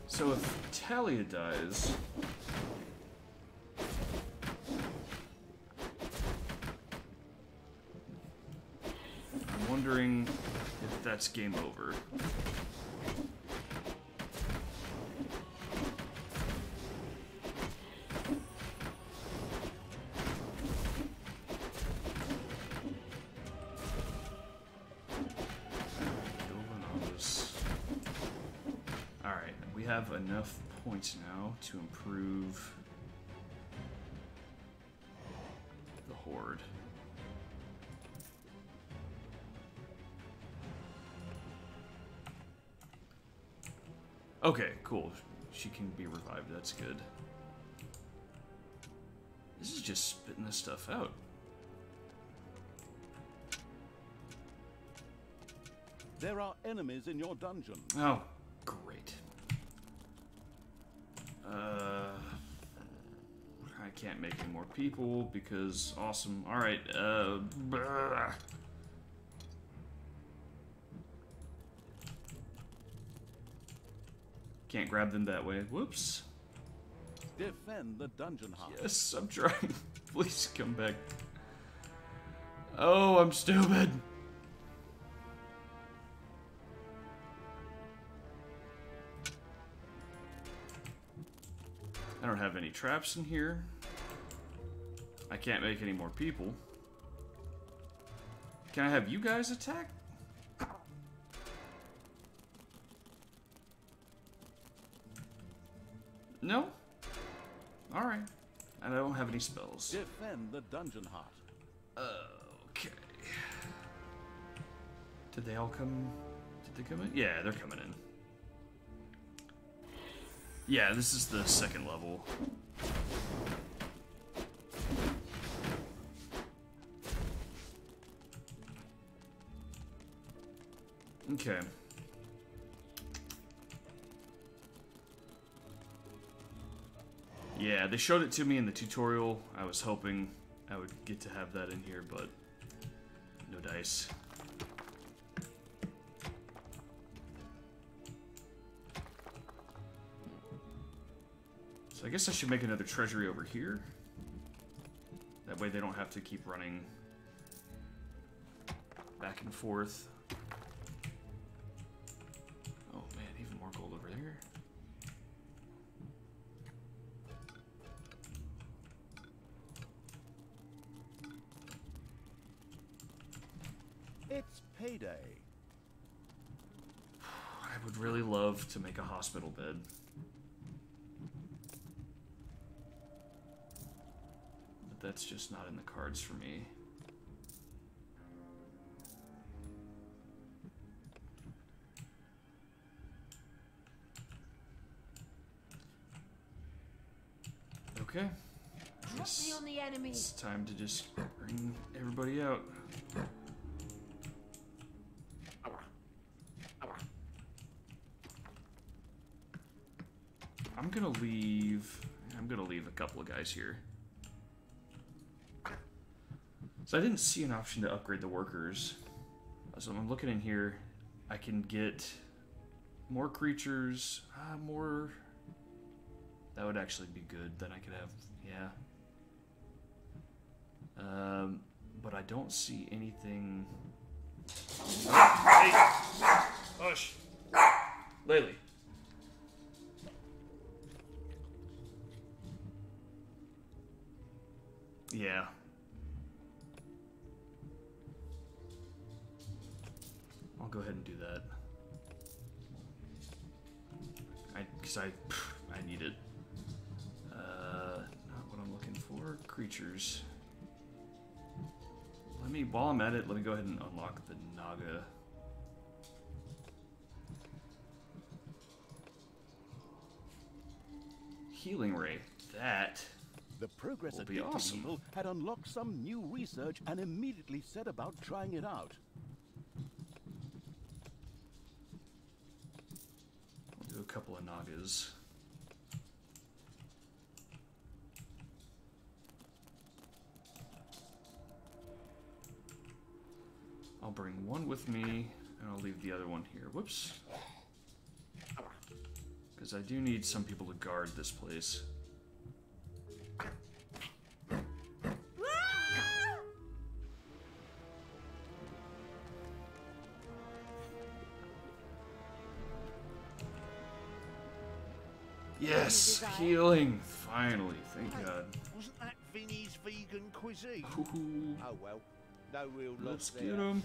So if Talia dies, I'm wondering if that's game over. Alright, we have enough points now to improve the Horde. Okay, cool. She can be revived, that's good. This is just spitting this stuff out. There are enemies in your dungeon. Oh, great. I can't make any more people because awesome. Alright, can't grab them that way. Whoops. Defend the dungeon heart. Yes, I'm trying. Please come back. Oh, I'm stupid. I don't have any traps in here. I can't make any more people. Can I have you guys attack? No? Alright. And I don't have any spells. Defend the dungeon heart. Okay. Did they all come? Did they come in? Yeah, they're coming in. Yeah, this is the second level. Okay. Yeah, they showed it to me in the tutorial. I was hoping I would get to have that in here, but no dice. So I guess I should make another treasury over here. That way they don't have to keep running back and forth. Oh man, even more gold over there. It's payday. I would really love to make a hospital bed. But that's just not in the cards for me. Okay. Drop me on the enemy. It's time to just bring everybody out. I'm gonna leave a couple of guys here. So I didn't see an option to upgrade the workers. So I'm looking in here. I can get more creatures, more. That would actually be good. Then I could have, yeah. But I don't see anything. Hey, hush, Laylee. Yeah. I'll go ahead and do that. Because I need it. Not what I'm looking for. Creatures. While I'm at it, let me go ahead and unlock the Naga. Healing Ray. That The progress will at be awesome. Evil had unlocked some new research and immediately set about trying it out. I'll do a couple of Nagas. I'll bring one with me, and I'll leave the other one here. Whoops. Because I do need some people to guard this place. Yes, healing. Finally, thank God. Wasn't that Vinny's vegan cuisine? Ooh, Oh well, no real loss let's there. get him.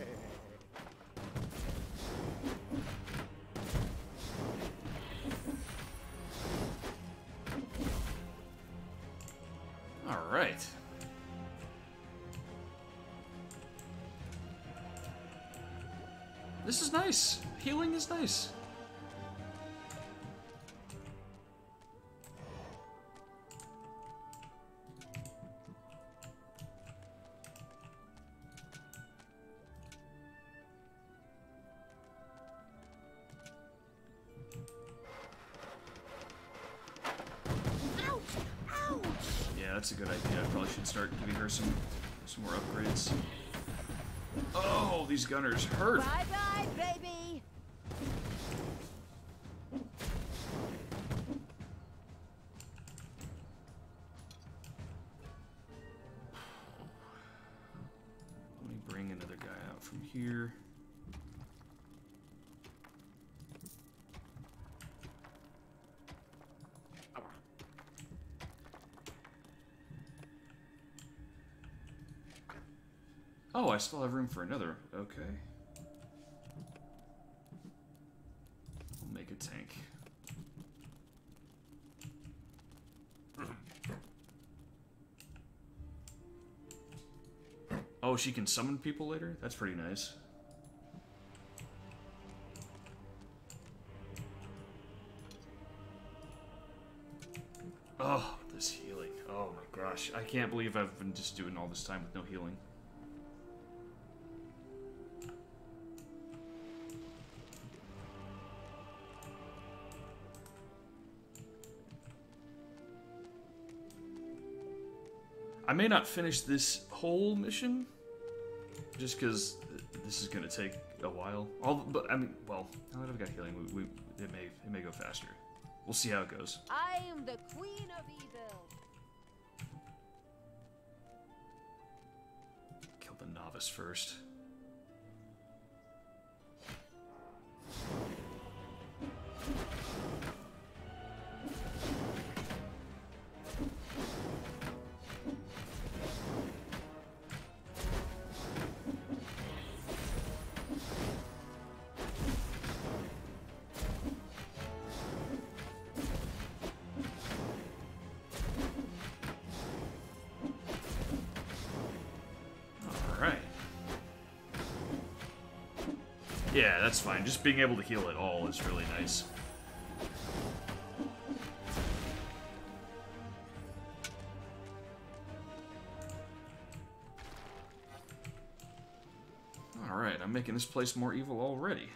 All right. This is nice. Healing is nice. Yeah, that's a good idea. I probably should start giving her some more upgrades. Oh, these gunners hurt. Bye bye, baby. Let me bring another guy out from here. Oh, I still have room for another. Okay. We'll make a tank. Oh, she can summon people later? That's pretty nice. Oh, this healing. Oh my gosh. I can't believe I've been just doing all this time with no healing. I may not finish this whole mission, just because this is going to take a while. But I mean, well, now that I've got healing, it may go faster. We'll see how it goes. I am the Queen of Evil. Kill the novice first. Yeah, that's fine. Just being able to heal at all is really nice. Alright, I'm making this place more evil already.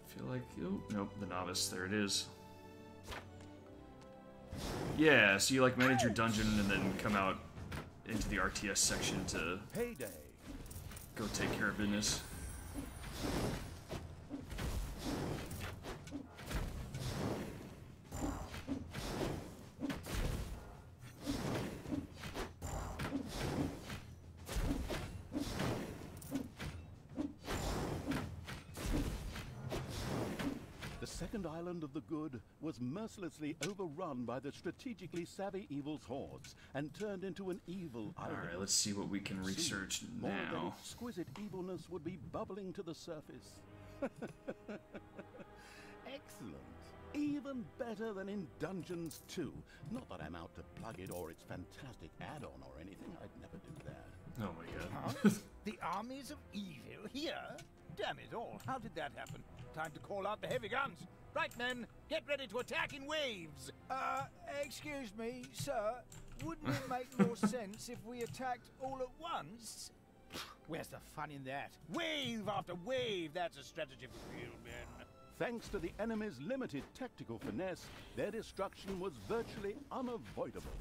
Feel like... Oh, nope, the novice. There it is. Yeah, so you like manage your dungeon and then come out into the RTS section to go take care of business. The second island of the good was mercilessly overrun by the strategically savvy evil's hordes and turned into an evil island. Alright, let's see what we can research Soon, more than now. exquisite evilness would be bubbling to the surface. Excellent. Even better than in Dungeons 2. Not that I'm out to plug it or its fantastic add-on or anything. I'd never do that. Oh my god. Huh? The armies of evil here? Damn it all, how did that happen? Time to call out the heavy guns. Right, men, get ready to attack in waves. Excuse me, sir. Wouldn't it make more sense if we attacked all at once? Where's the fun in that? Wave after wave, that's a strategy for real men. Thanks to the enemy's limited tactical finesse, their destruction was virtually unavoidable.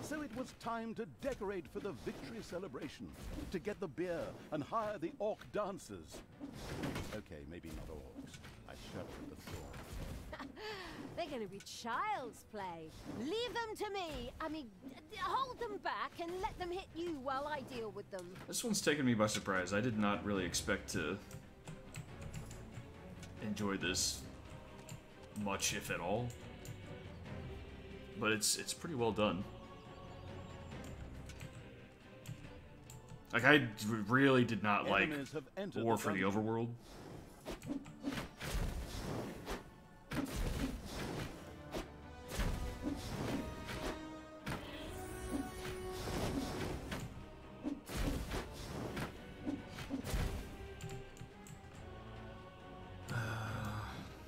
So it was time to decorate for the victory celebration, to get the beer and hire the orc dancers. Okay, maybe not orcs. I shudder at the thought. They're going to be child's play. Leave them to me. I mean, hold them back and let them hit you while I deal with them. This one's taken me by surprise. I did not really expect to enjoy this much, if at all. But it's pretty well done. Like, I really did not like War for the Overworld.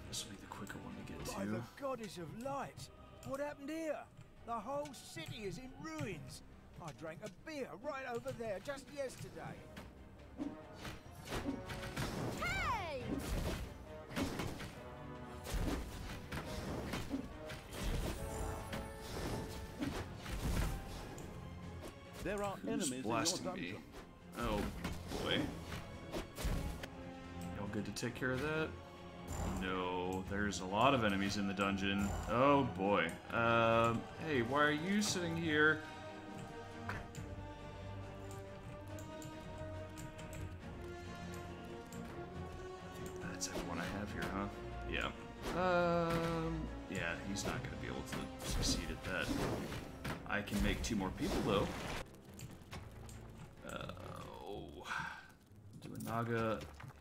This will be the quicker one to get By to. the goddess of light, what happened here? The whole city is in ruins. I drank a beer right over there just yesterday. Hey! There are Who's enemies in your blasting dungeon. me? Oh boy. Y'all good to take care of that? No, there's a lot of enemies in the dungeon. Oh boy. Hey, why are you sitting here? That's everyone I have here, huh? Yeah. Yeah, he's not gonna be able to succeed at that. I can make 2 more people, though. Do a Naga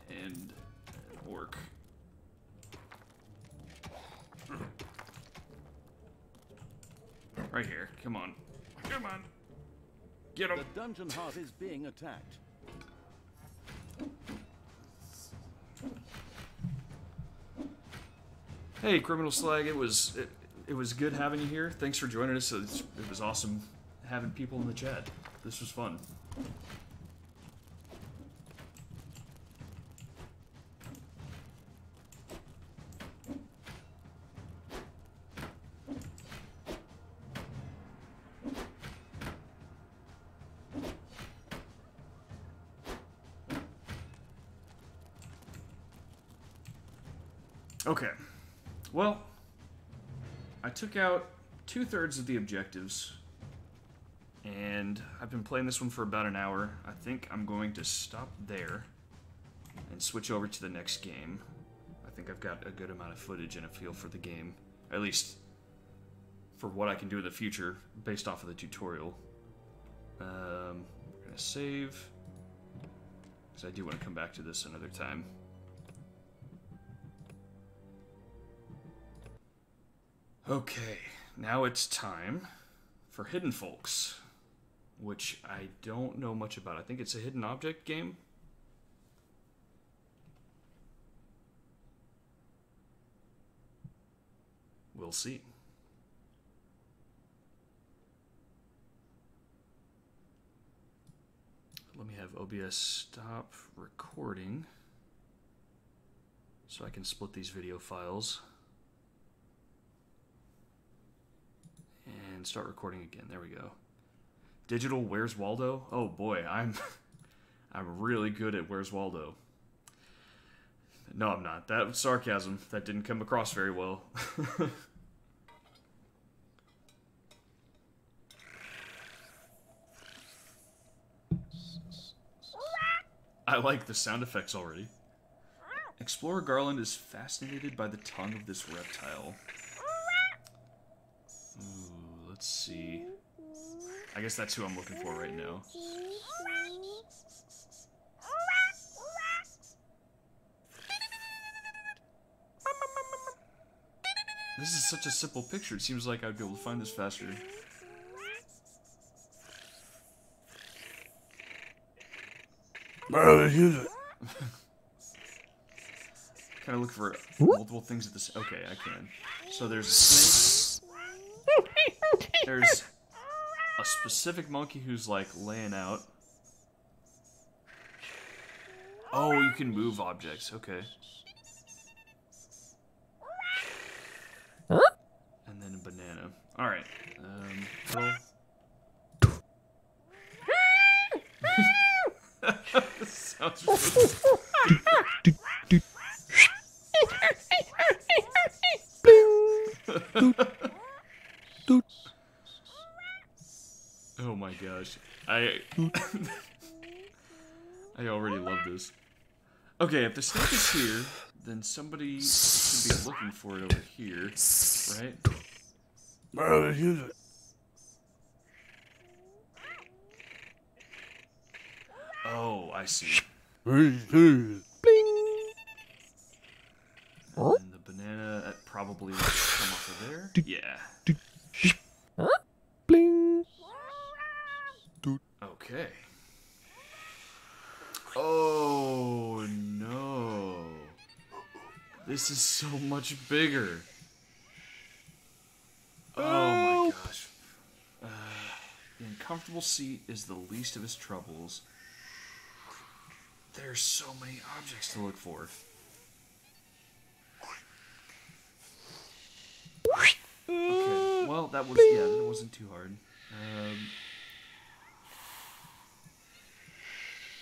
and an Orc. Right here. Come on. Come on. Get him. The dungeon heart is being attacked. Hey, Criminal Slag. It was good having you here. Thanks for joining us. It was awesome having people in the chat. This was fun. Okay, well, I took out 2/3 of the objectives, and I've been playing this one for about an hour. I think I'm going to stop there and switch over to the next game. I think I've got a good amount of footage and a feel for the game, at least for what I can do in the future based off of the tutorial. We're going to save, because I do want to come back to this another time. Okay, now it's time for Hidden Folks, which I don't know much about. I think it's a hidden object game. We'll see. Let me have OBS stop recording so I can split these video files. And start recording again. There we go. Digital Where's Waldo? Oh boy, I'm really good at Where's Waldo. No, I'm not. That was sarcasm. That didn't come across very well. I like the sound effects already. Explorer Garland is fascinated by the tongue of this reptile. Ooh, let's see. I guess that's who I'm looking for right now. This is such a simple picture. It seems like I'd be able to find this faster. Kind of look for multiple things at this. Okay, I can. So there's a snake. There's a specific monkey who's like laying out. Oh, you can move objects. Okay. And then a banana. All right. This sounds really... Oh my gosh. I already love this. Okay, if the snake is here, then somebody should be looking for it over here, right? Oh, I see. And the banana that probably would come off of there. Yeah. Okay. Oh no. This is so much bigger. Oh my gosh. The uncomfortable seat is the least of his troubles. There's so many objects to look for. Okay, well that wasn't too hard.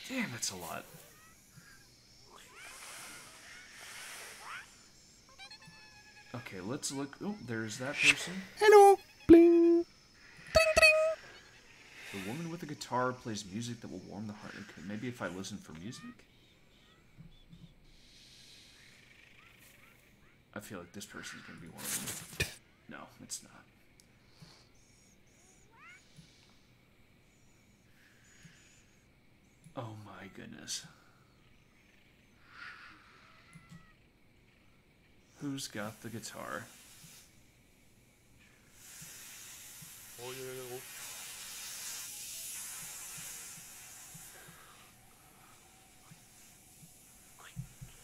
Damn, that's a lot. Okay, let's look. Oh, there's that person. Hello. Bling. Ding, ding. The woman with the guitar plays music that will warm the heart. Okay, maybe if I listen for music? I feel like this person's gonna be one of them. No, it's not. Oh my goodness. Who's got the guitar?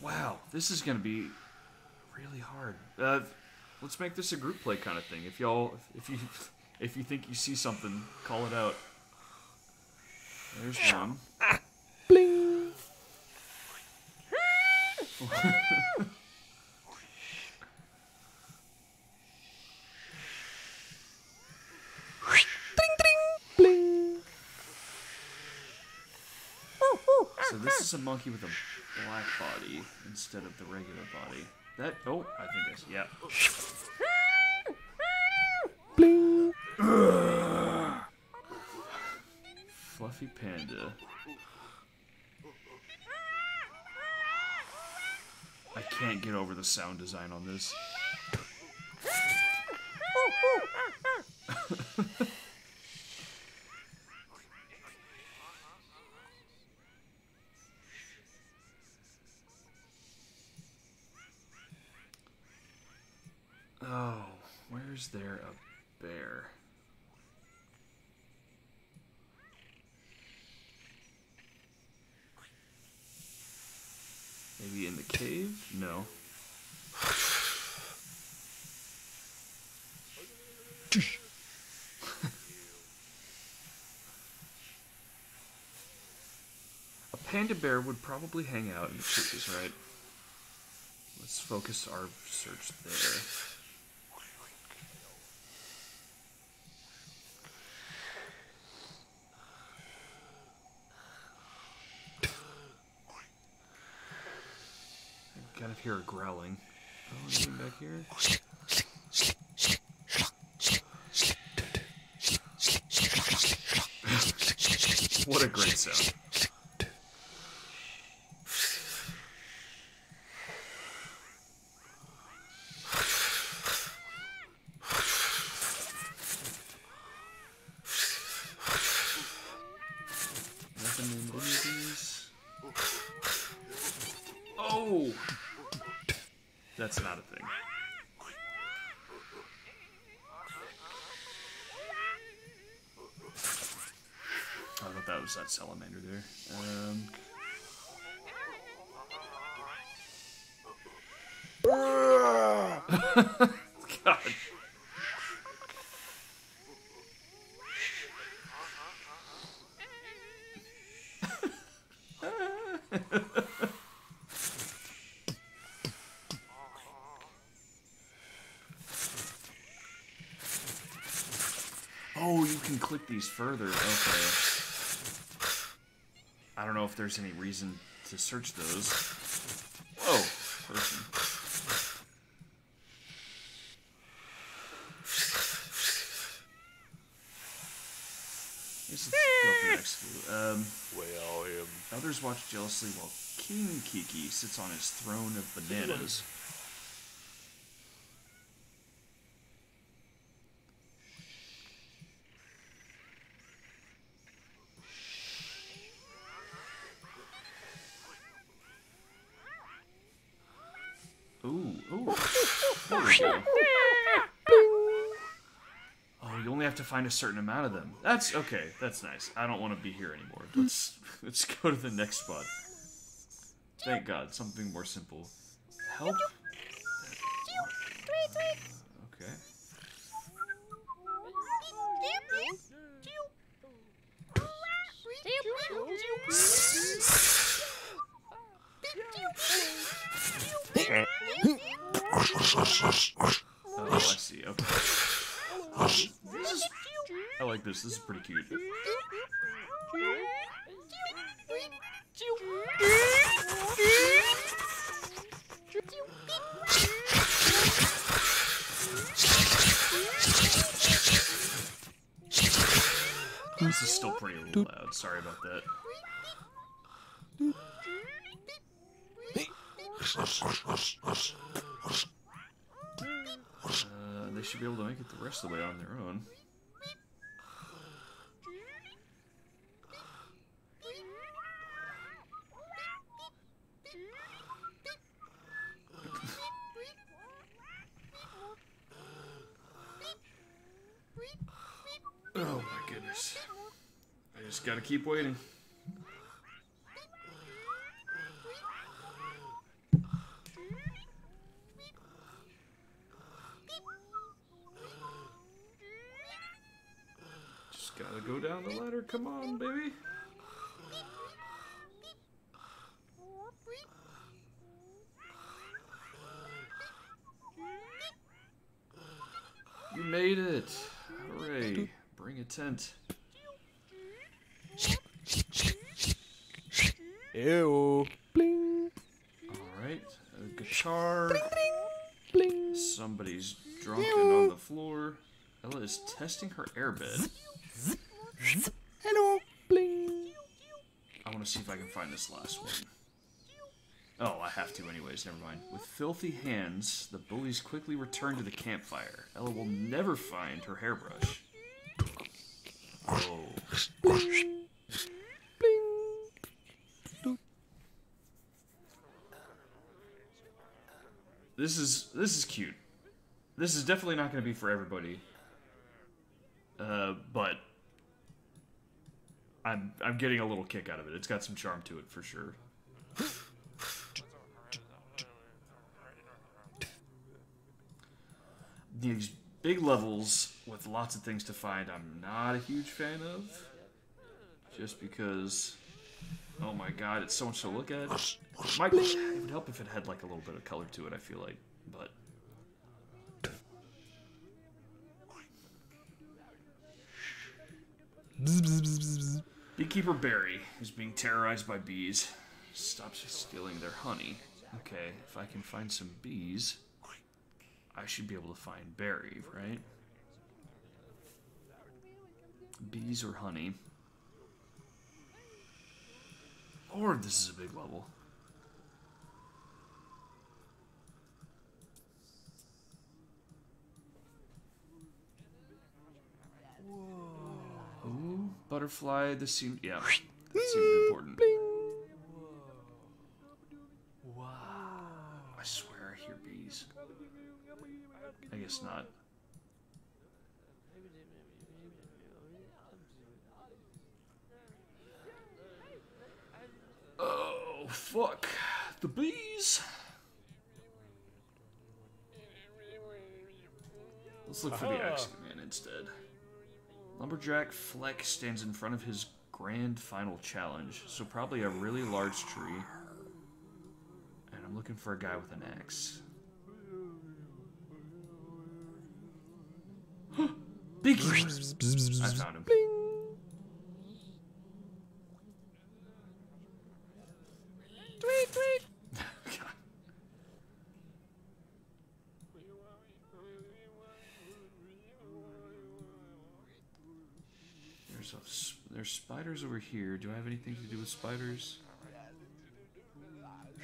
Wow, this is gonna be really hard. Let's make this a group play kind of thing. If you think you see something, call it out. There's one. Bling. Bling. So this is a monkey with a black body instead of the regular body. That, oh, I think it's, yeah. Bling. Fluffy panda. I can't get over the sound design on this. Oh, where's there a bear? Maybe in the cave? No. A panda bear would probably hang out in the trees, right? Let's focus our search there. I kind of hear a growling. Oh, anything back here? What a great sound. Nothing in any of these. Oh! That's not a thing. I thought that was that salamander there. God. Oh, you can click these further. Okay. I don't know if there's any reason to search those. Whoa, person. Let's go for the next clue. Others watch jealously while King Kiki sits on his throne of bananas. Ooh, ooh. There we go. Oh, you only have to find a certain amount of them. That's okay. That's nice. I don't want to be here anymore. Let's go to the next spot. Thank God, something more simple. Help. Okay. Oh, I see. Okay. I like this. This is pretty cute. This is still pretty loud. Sorry about that. They should be able to make it the rest of the way on their own. Oh my goodness. I just gotta keep waiting. Just gotta go down the ladder. Come on, baby. You made it. Hooray. Bring a tent. Ew. Bling. Alright. A guitar. Bling. Somebody's drunk and on the floor. Ella is testing her airbed. Hello. Bling. I want to see if I can find this last one. Oh, I have to anyways, never mind. With filthy hands, the bullies quickly return to the campfire. Ella will never find her hairbrush. Oh. Bling. Bling. This is cute. This is definitely not going to be for everybody. But I'm getting a little kick out of it. It's got some charm to it for sure. These big levels with lots of things to find, I'm not a huge fan of. Just because, oh my god, it's so much to look at. It would help if it had like a little bit of color to it, I feel like. But Beekeeper Barry is being terrorized by bees. Stops stealing their honey. Okay, if I can find some bees, I should be able to find Barry, right? Bees or honey. Lord, this is a big level. Ooh, butterfly, this seemed, yeah, that seemed important. I swear I hear bees. I guess not. Oh, fuck. The bees. Let's look for the accident man instead. Lumberjack Fleck stands in front of his grand final challenge, so probably a really large tree. And I'm looking for a guy with an axe. Beekeeper! I found him. Tweet, tweet! God. There's spiders over here. Do I have anything to do with spiders?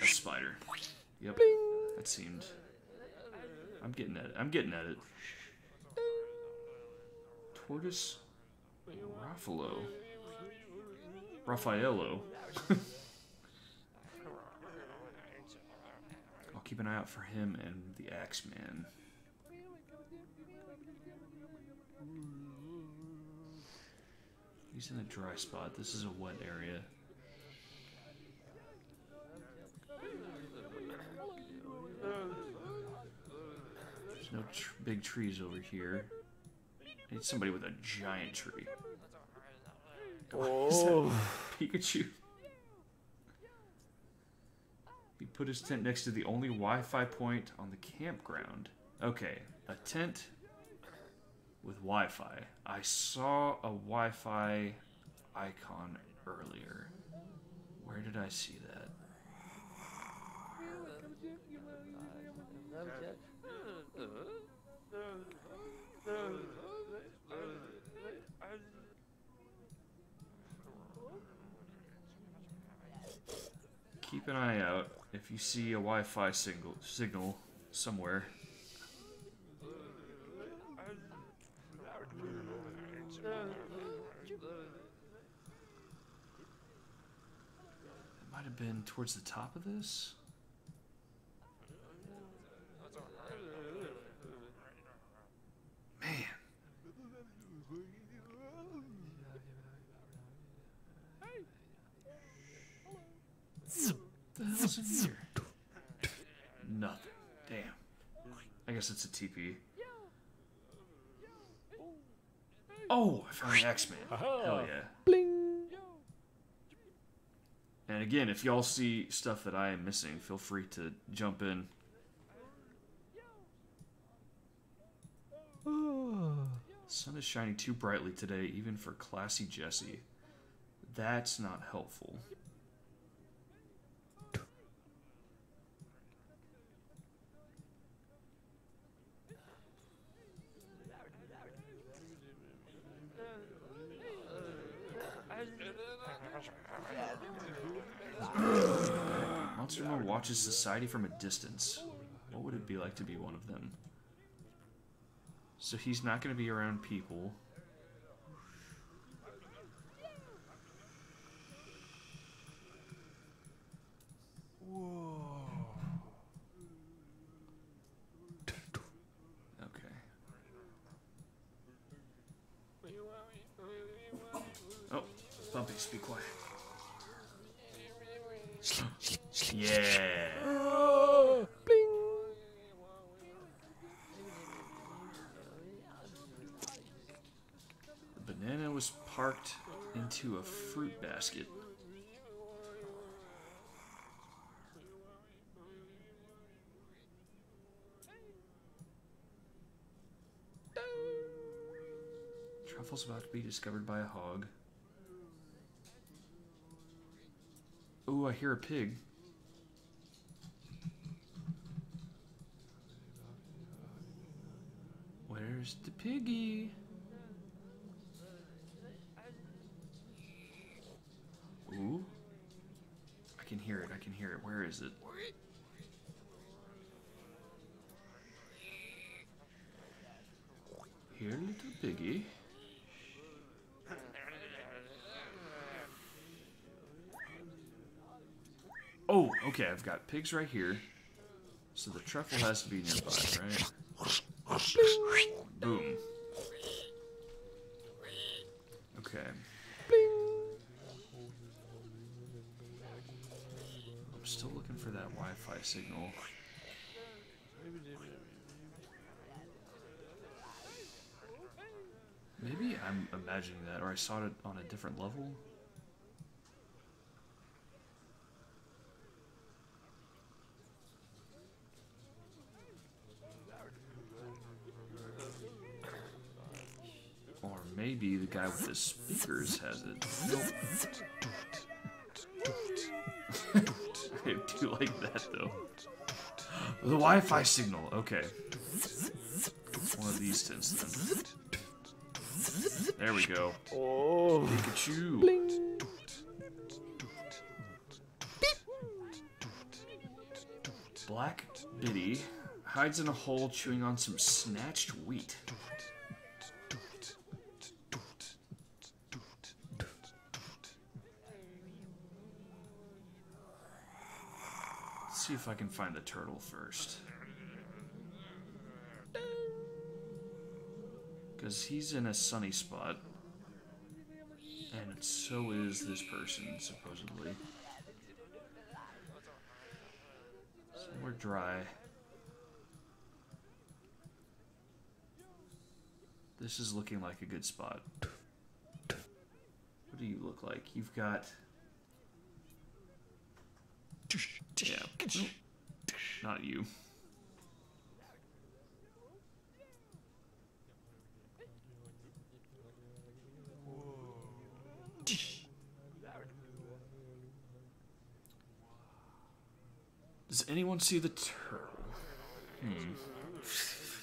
A spider. Yep. That seemed. I'm getting at it. I'm getting at it. Tortoise Raffaello. I'll keep an eye out for him and the Axeman. He's in a dry spot. This is a wet area. There's no big trees over here. I need somebody with a giant tree. Oh, Pikachu. He put his tent next to the only Wi-Fi point on the campground. Okay, a tent with Wi-Fi. I saw a Wi-Fi icon earlier. Where did I see that? Keep an eye out if you see a Wi-Fi signal somewhere. It might have been towards the top of this. Man. guess it's a TP. Oh, I found the X-Man. Hell yeah. Bling. And again, if y'all see stuff that I am missing, feel free to jump in. Oh. The sun is shining too brightly today, even for classy Jesse. That's not helpful. Monster Mo watches society from a distance. What would it be like to be one of them? So he's not going to be around people. Okay. Oh, Bumpies, be quiet. Yeah. Bling. The banana was parked into a fruit basket. Truffle's about to be discovered by a hog. Ooh, I hear a pig. Where's the piggy? Ooh. I can hear it, I can hear it. Where is it? Here, little piggy. Oh, okay, I've got pigs right here. So the truffle has to be nearby, right? Boom. Okay. I'm still looking for that Wi-Fi signal. Maybe I'm imagining that, or I saw it on a different level. Or maybe the guy with the speakers has it. Nope. I do like that, though. The Wi-Fi signal. Okay. One of these tints, then. There we go. Oh. Pikachu. Bling. Black Biddy hides in a hole chewing on some snatched wheat. Let's see if I can find the turtle first. Because he's in a sunny spot. And so is this person, supposedly. Somewhere dry. This is looking like a good spot. What do you look like? You've got... Yeah. Nope. Not you. Does anyone see the turtle?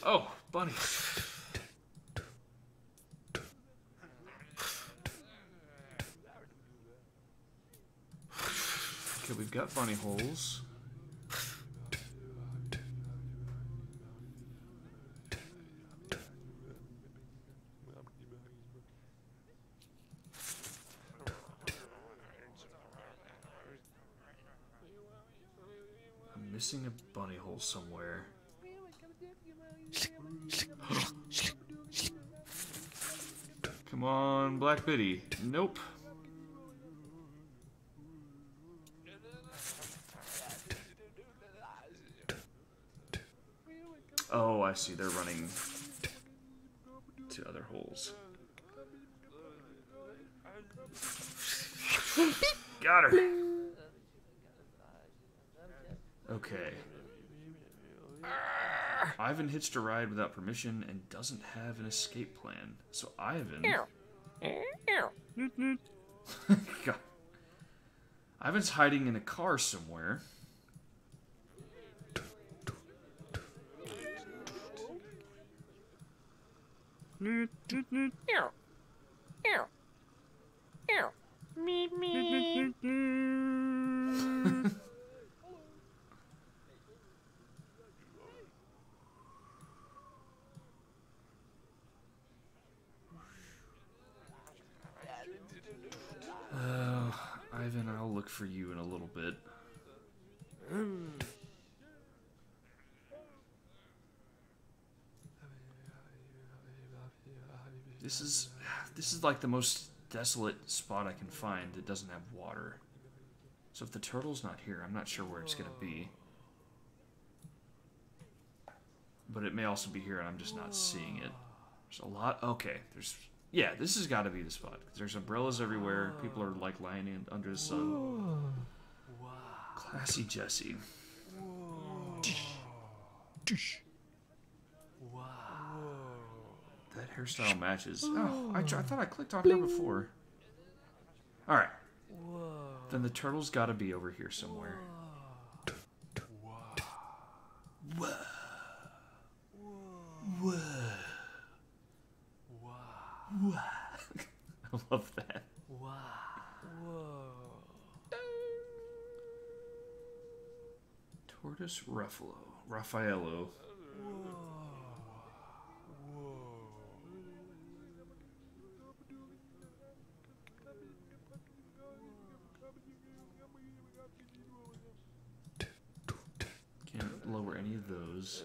Oh, bunny. Okay, we've got bunny holes. I'm missing a bunny hole somewhere. Come on, Black Biddy. Nope. Oh, I see. They're running to other holes. Got her. Okay. Ivan hitched a ride without permission and doesn't have an escape plan. So Ivan... God. Ivan's hiding in a car somewhere. Ivan, I'll look for you in a little bit. This is like the most desolate spot I can find that doesn't have water. So if the turtle's not here, I'm not sure where it's gonna be. But it may also be here and I'm just not seeing it. There's a lot. Okay, yeah, this has got to be the spot. There's umbrellas everywhere. People are like lying in under the sun. Classy Jesse. That hairstyle matches. Oh, I thought I clicked on her before. All right. Then the turtle's got to be over here somewhere. Whoa. Whoa. Whoa. I love that. Wow. Whoa. Tortoise Raffaello. Can't lower any of those.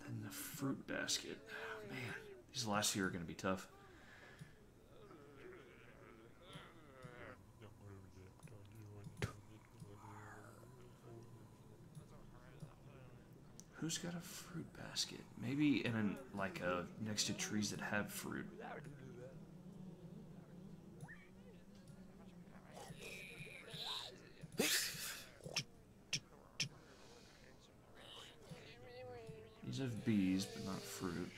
And the fruit basket. Man, these last few are going to be tough. Who's got a fruit basket? Maybe in next to trees that have fruit. These have bees, but not fruit.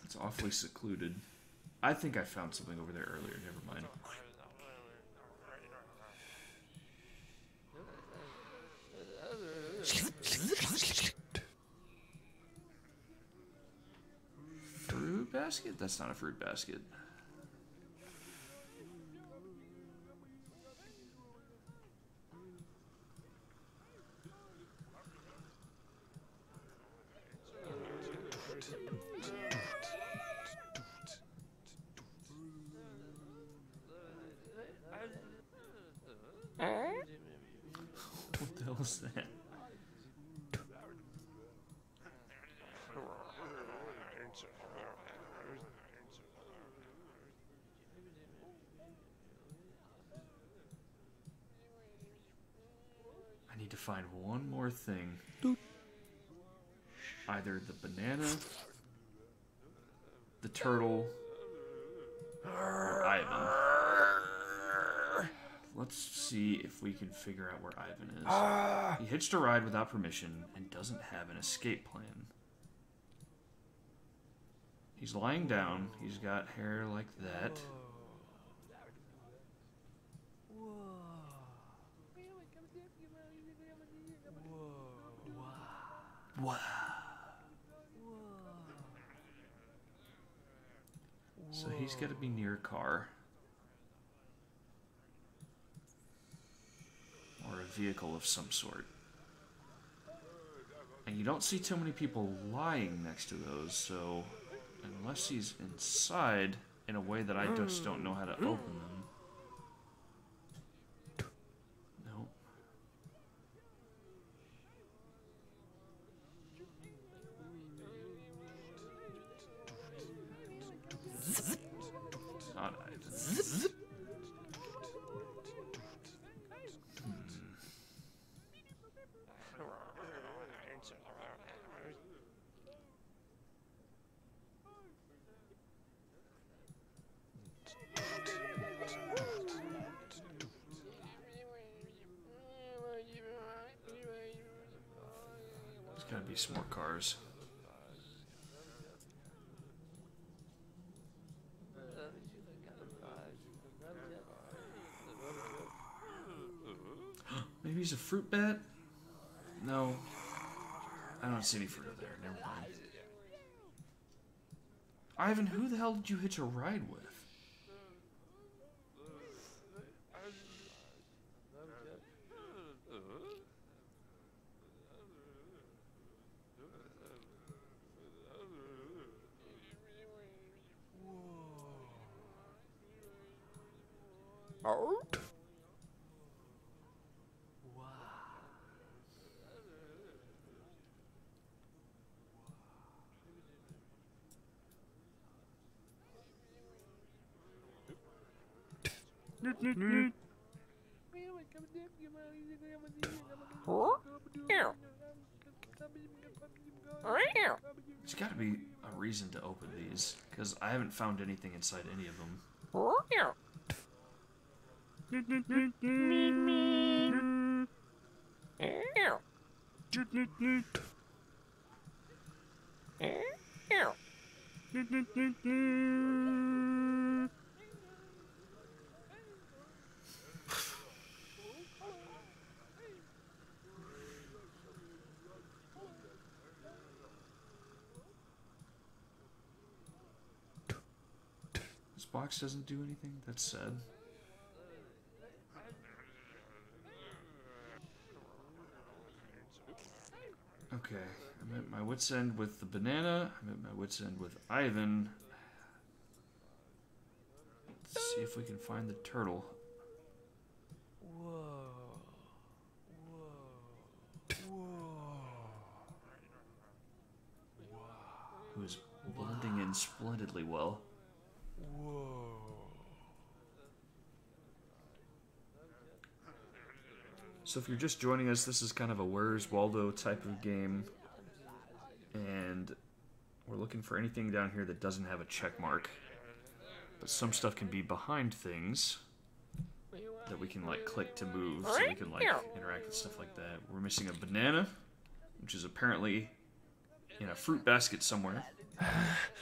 It's awfully secluded. I think I found something over there earlier. Never mind. Fruit basket? That's not a fruit basket. What the hell is that? I need to find one more thing. Either the banana, the turtle, or Ivan. Let's see if we can figure out where Ivan is. He hitched a ride without permission and doesn't have an escape plan. He's lying down. He's got hair like that. Wow. So he's got to be near a car. Or a vehicle of some sort. And you don't see too many people lying next to those, so unless he's inside in a way that I just don't know how to open them. Nope. cars. Maybe he's a fruit bat? No. I don't see any fruit over there. Never mind. Ivan, who the hell did you hitch a ride with? There's got to be a reason to open these, because I haven't found anything inside any of them. This box doesn't do anything? That's sad. Okay, I'm at my wit's end with the banana. I'm at my wit's end with Ivan. Let's see if we can find the turtle. Who's blending in splendidly well. So if you're just joining us, this is kind of a Where's Waldo type of game. And we're looking for anything down here that doesn't have a check mark. But some stuff can be behind things that we can like click to move, so we can like interact with stuff like that. We're missing a banana, which is apparently in a fruit basket somewhere.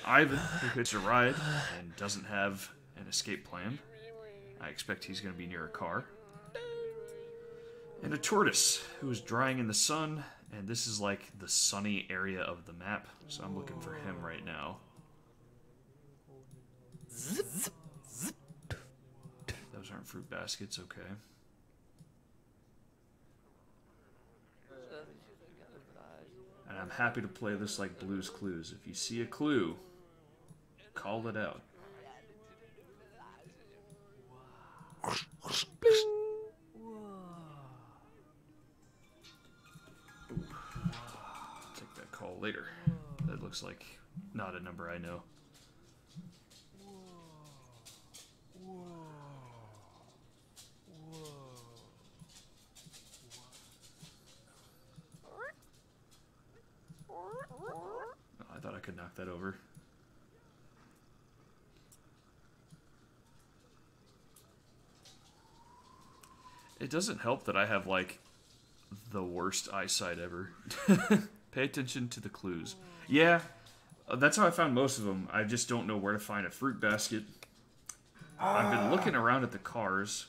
Ivan, who hitched a ride and doesn't have an escape plan. I expect he's going to be near a car. And a tortoise, who is drying in the sun, and this is like the sunny area of the map, so I'm looking for him right now. Those aren't fruit baskets, okay. And I'm happy to play this like Blue's Clues. If you see a clue, call it out. Take that call later. That looks like not a number I know. Oh, I thought I could knock that over. It doesn't help that I have, like, the worst eyesight ever. Pay attention to the clues. Yeah, that's how I found most of them. I just don't know where to find a fruit basket. I've been looking around at the cars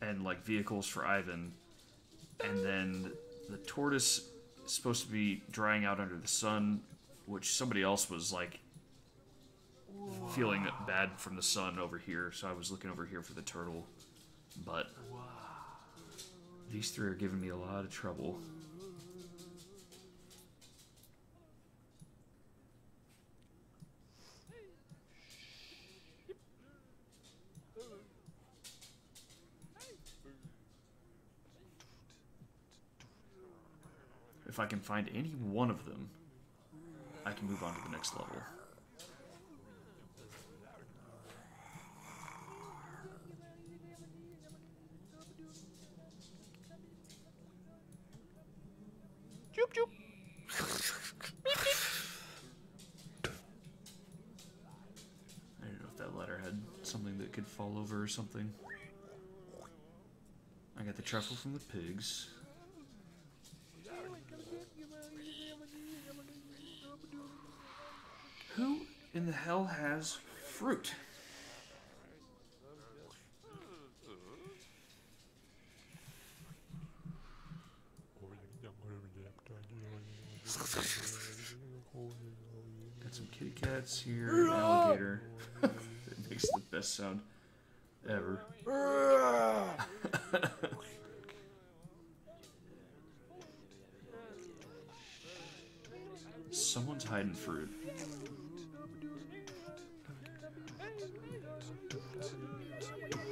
and, like, vehicles for Ivan. And then the tortoise is supposed to be drying out under the sun, which somebody else was, like, feeling bad from the sun over here. So I was looking over here for the turtle. But these three are giving me a lot of trouble. If I can find any one of them, I can move on to the next level. Choop choop. I don't know if that ladder had something that could fall over or something. I got the truffle from the pigs. Who in the hell has fruit? Got some kitty cats here, an alligator. It makes the best sound ever. Someone's hiding fruit.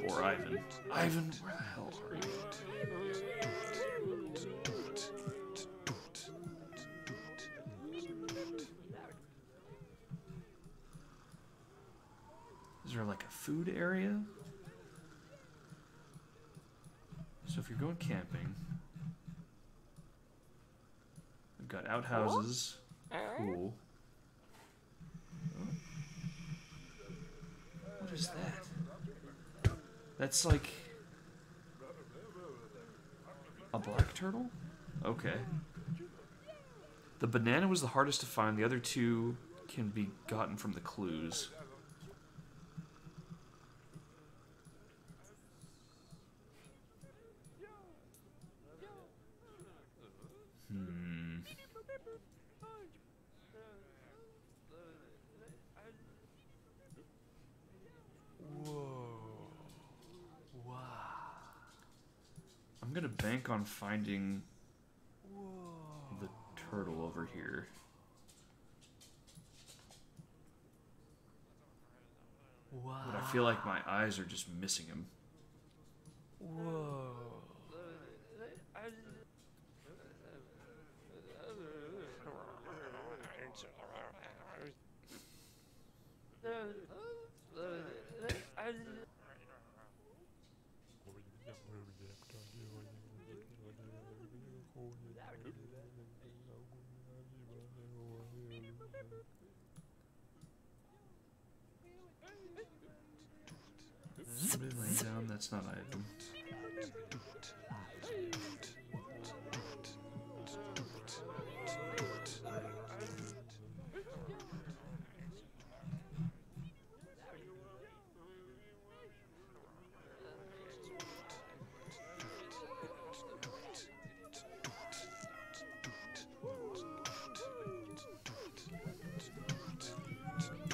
Or Ivan. Ivan, where the hell are you? Is there like a food area? So if you're going camping, we've got outhouses. Cool. What is that? That's like a black turtle? Okay. The banana was the hardest to find. The other two can be gotten from the clues. I'm gonna bank on finding the turtle over here. But I feel like my eyes are just missing him. Laying down, that's not Ivan.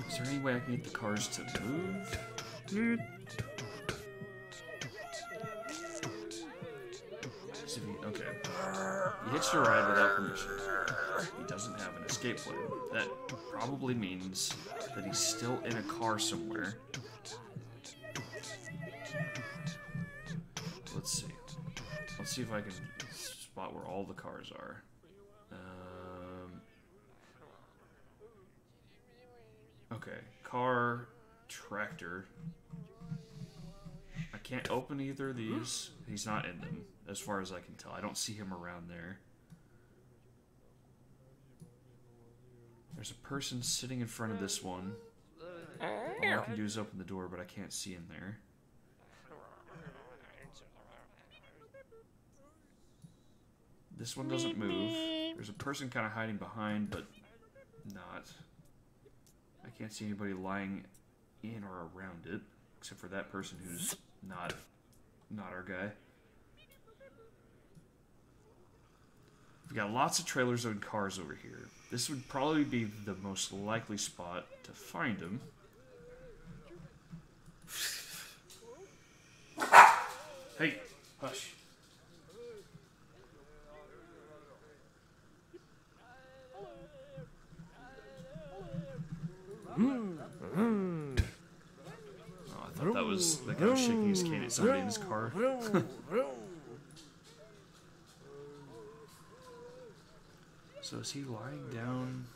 Is there any way I can get the cars to move? Dude. Okay. He hitched a ride without permission. He doesn't have an escape plan. That probably means that he's still in a car somewhere. Let's see. Let's see if I can spot where all the cars are. Okay. Car, tractor. I can't open either of these. He's not in them, as far as I can tell. I don't see him around there. There's a person sitting in front of this one. All I can do is open the door, but I can't see him there. This one doesn't move. There's a person kind of hiding behind, but not. I can't see anybody lying in or around it, except for that person who's not our guy. We've got lots of trailers and cars over here. This would probably be the most likely spot to find him. Hey, hush. I thought that was the guy shaking his cane at somebody in his car. So is he lying down?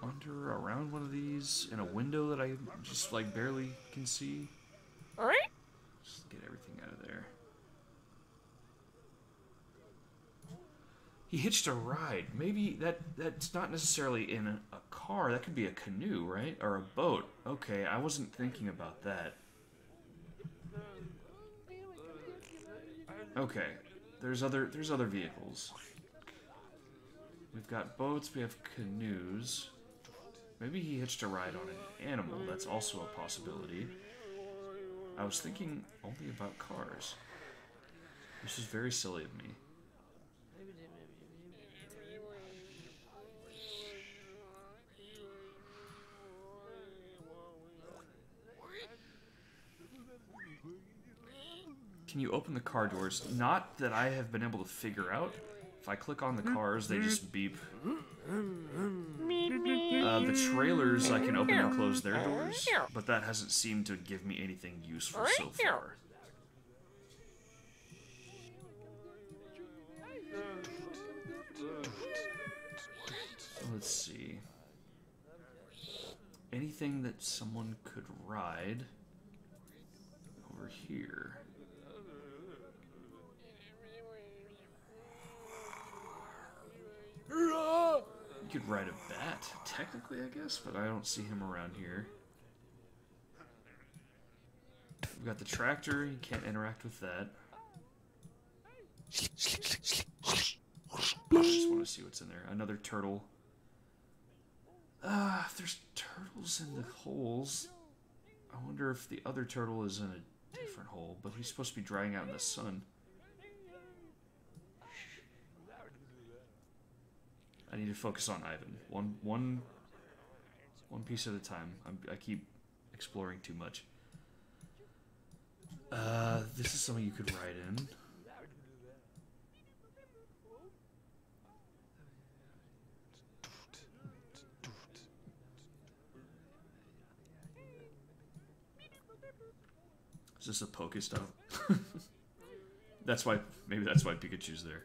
Under, around one of these, in a window that I just like barely can see? Alright. Just get everything out of there. He hitched a ride. Maybe that's not necessarily in a car. That could be a canoe, right? Or a boat. Okay, I wasn't thinking about that. Okay, there's other vehicles. We've got boats, we have canoes. Maybe he hitched a ride on an animal, that's also a possibility. I was thinking only about cars. This is very silly of me. Can you open the car doors? Not that I have been able to figure out. If I click on the cars, they just beep. The trailers, I can open and close their doors, but that hasn't seemed to give me anything useful so far. Let's see. Anything that someone could ride over here. You could ride a bat, technically, I guess, but I don't see him around here. We've got the tractor, you can't interact with that. I just want to see what's in there. Another turtle. If there's turtles in the holes, I wonder if the other turtle is in a different hole, but he's supposed to be drying out in the sun. I need to focus on Ivan. One piece at a time. I keep exploring too much. This is something you could ride in. Is this a Pokestop? Maybe that's why Pikachu's there.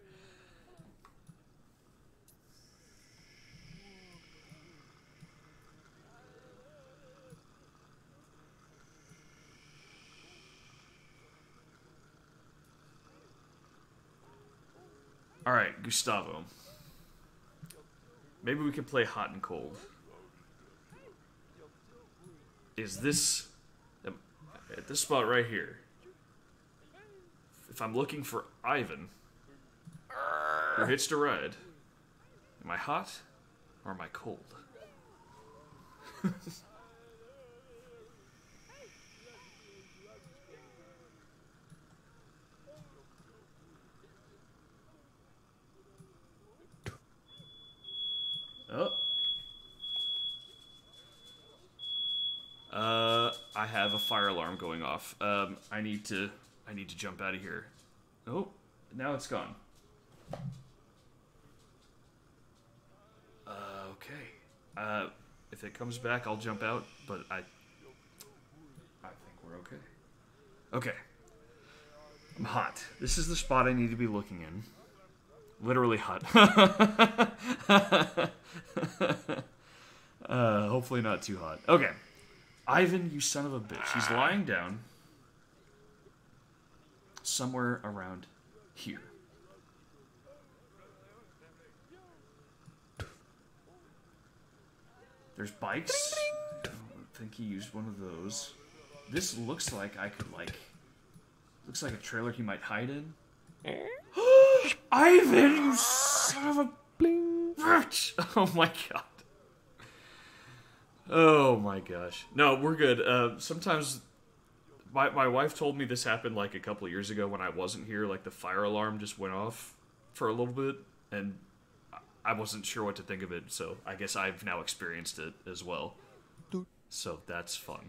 Alright, Gustavo. Maybe we can play hot and cold. Is this... At this spot right here. If I'm looking for Ivan, who hitched a ride, am I hot or am I cold? I have a fire alarm going off. I need to jump out of here. Oh, now it's gone. Okay. If it comes back, I'll jump out, but I think we're okay. Okay. I'm hot. This is the spot I need to be looking in. Literally hot. Hopefully not too hot. Okay. Ivan, you son of a bitch. He's lying down somewhere around here. There's bikes. I don't think he used one of those. This looks like I could, looks like a trailer he might hide in. Ivan, you son of a bitch! Oh my god. Oh my gosh. No, we're good. Sometimes my wife told me this happened like a couple of years ago when I wasn't here. Like the fire alarm just went off for a little bit and I wasn't sure what to think of it. So I guess I've now experienced it as well. So that's fun.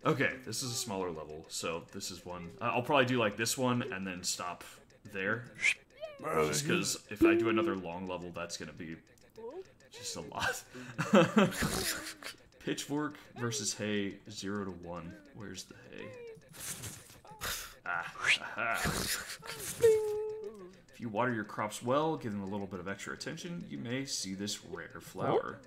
Okay, this is a smaller level. So this is one. I'll probably do like this one and then stop there. Just because if I do another long level, that's going to be... just a lot. Pitchfork versus hay, 0 to 1. Where's the hay? If you water your crops well, give them a little bit of extra attention, you may see this rare flower.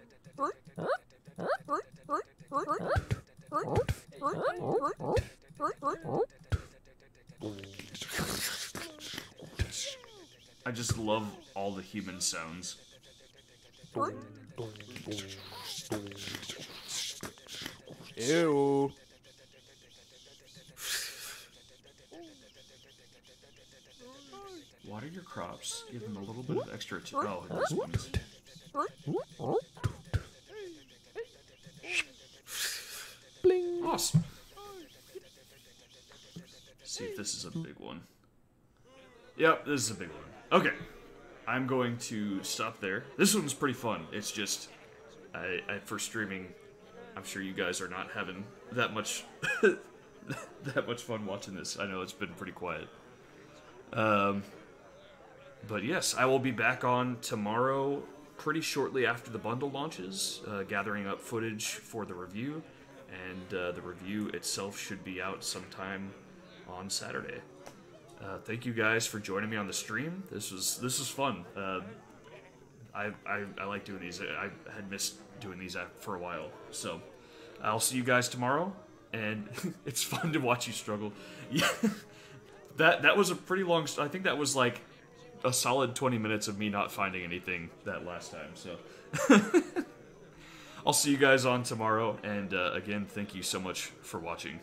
I just love all the human sounds. Ew. water your crops, give them a little bit of extra. Oh, this one is. Bling. Awesome. See if this is a big one. Yep, this is a big one. Okay. I'm going to stop there. This one's pretty fun. It's just, for streaming, I'm sure you guys are not having that much, that much fun watching this. I know it's been pretty quiet. But yes, I will be back on tomorrow, pretty shortly after the bundle launches, gathering up footage for the review, and the review itself should be out sometime on Saturday. Thank you guys for joining me on the stream. This was fun. I like doing these. I had missed doing these for a while. So I'll see you guys tomorrow, and it's fun to watch you struggle. Yeah, that was a pretty long. I think that was like a solid 20 minutes of me not finding anything that last time. So I'll see you guys on tomorrow, and again, thank you so much for watching.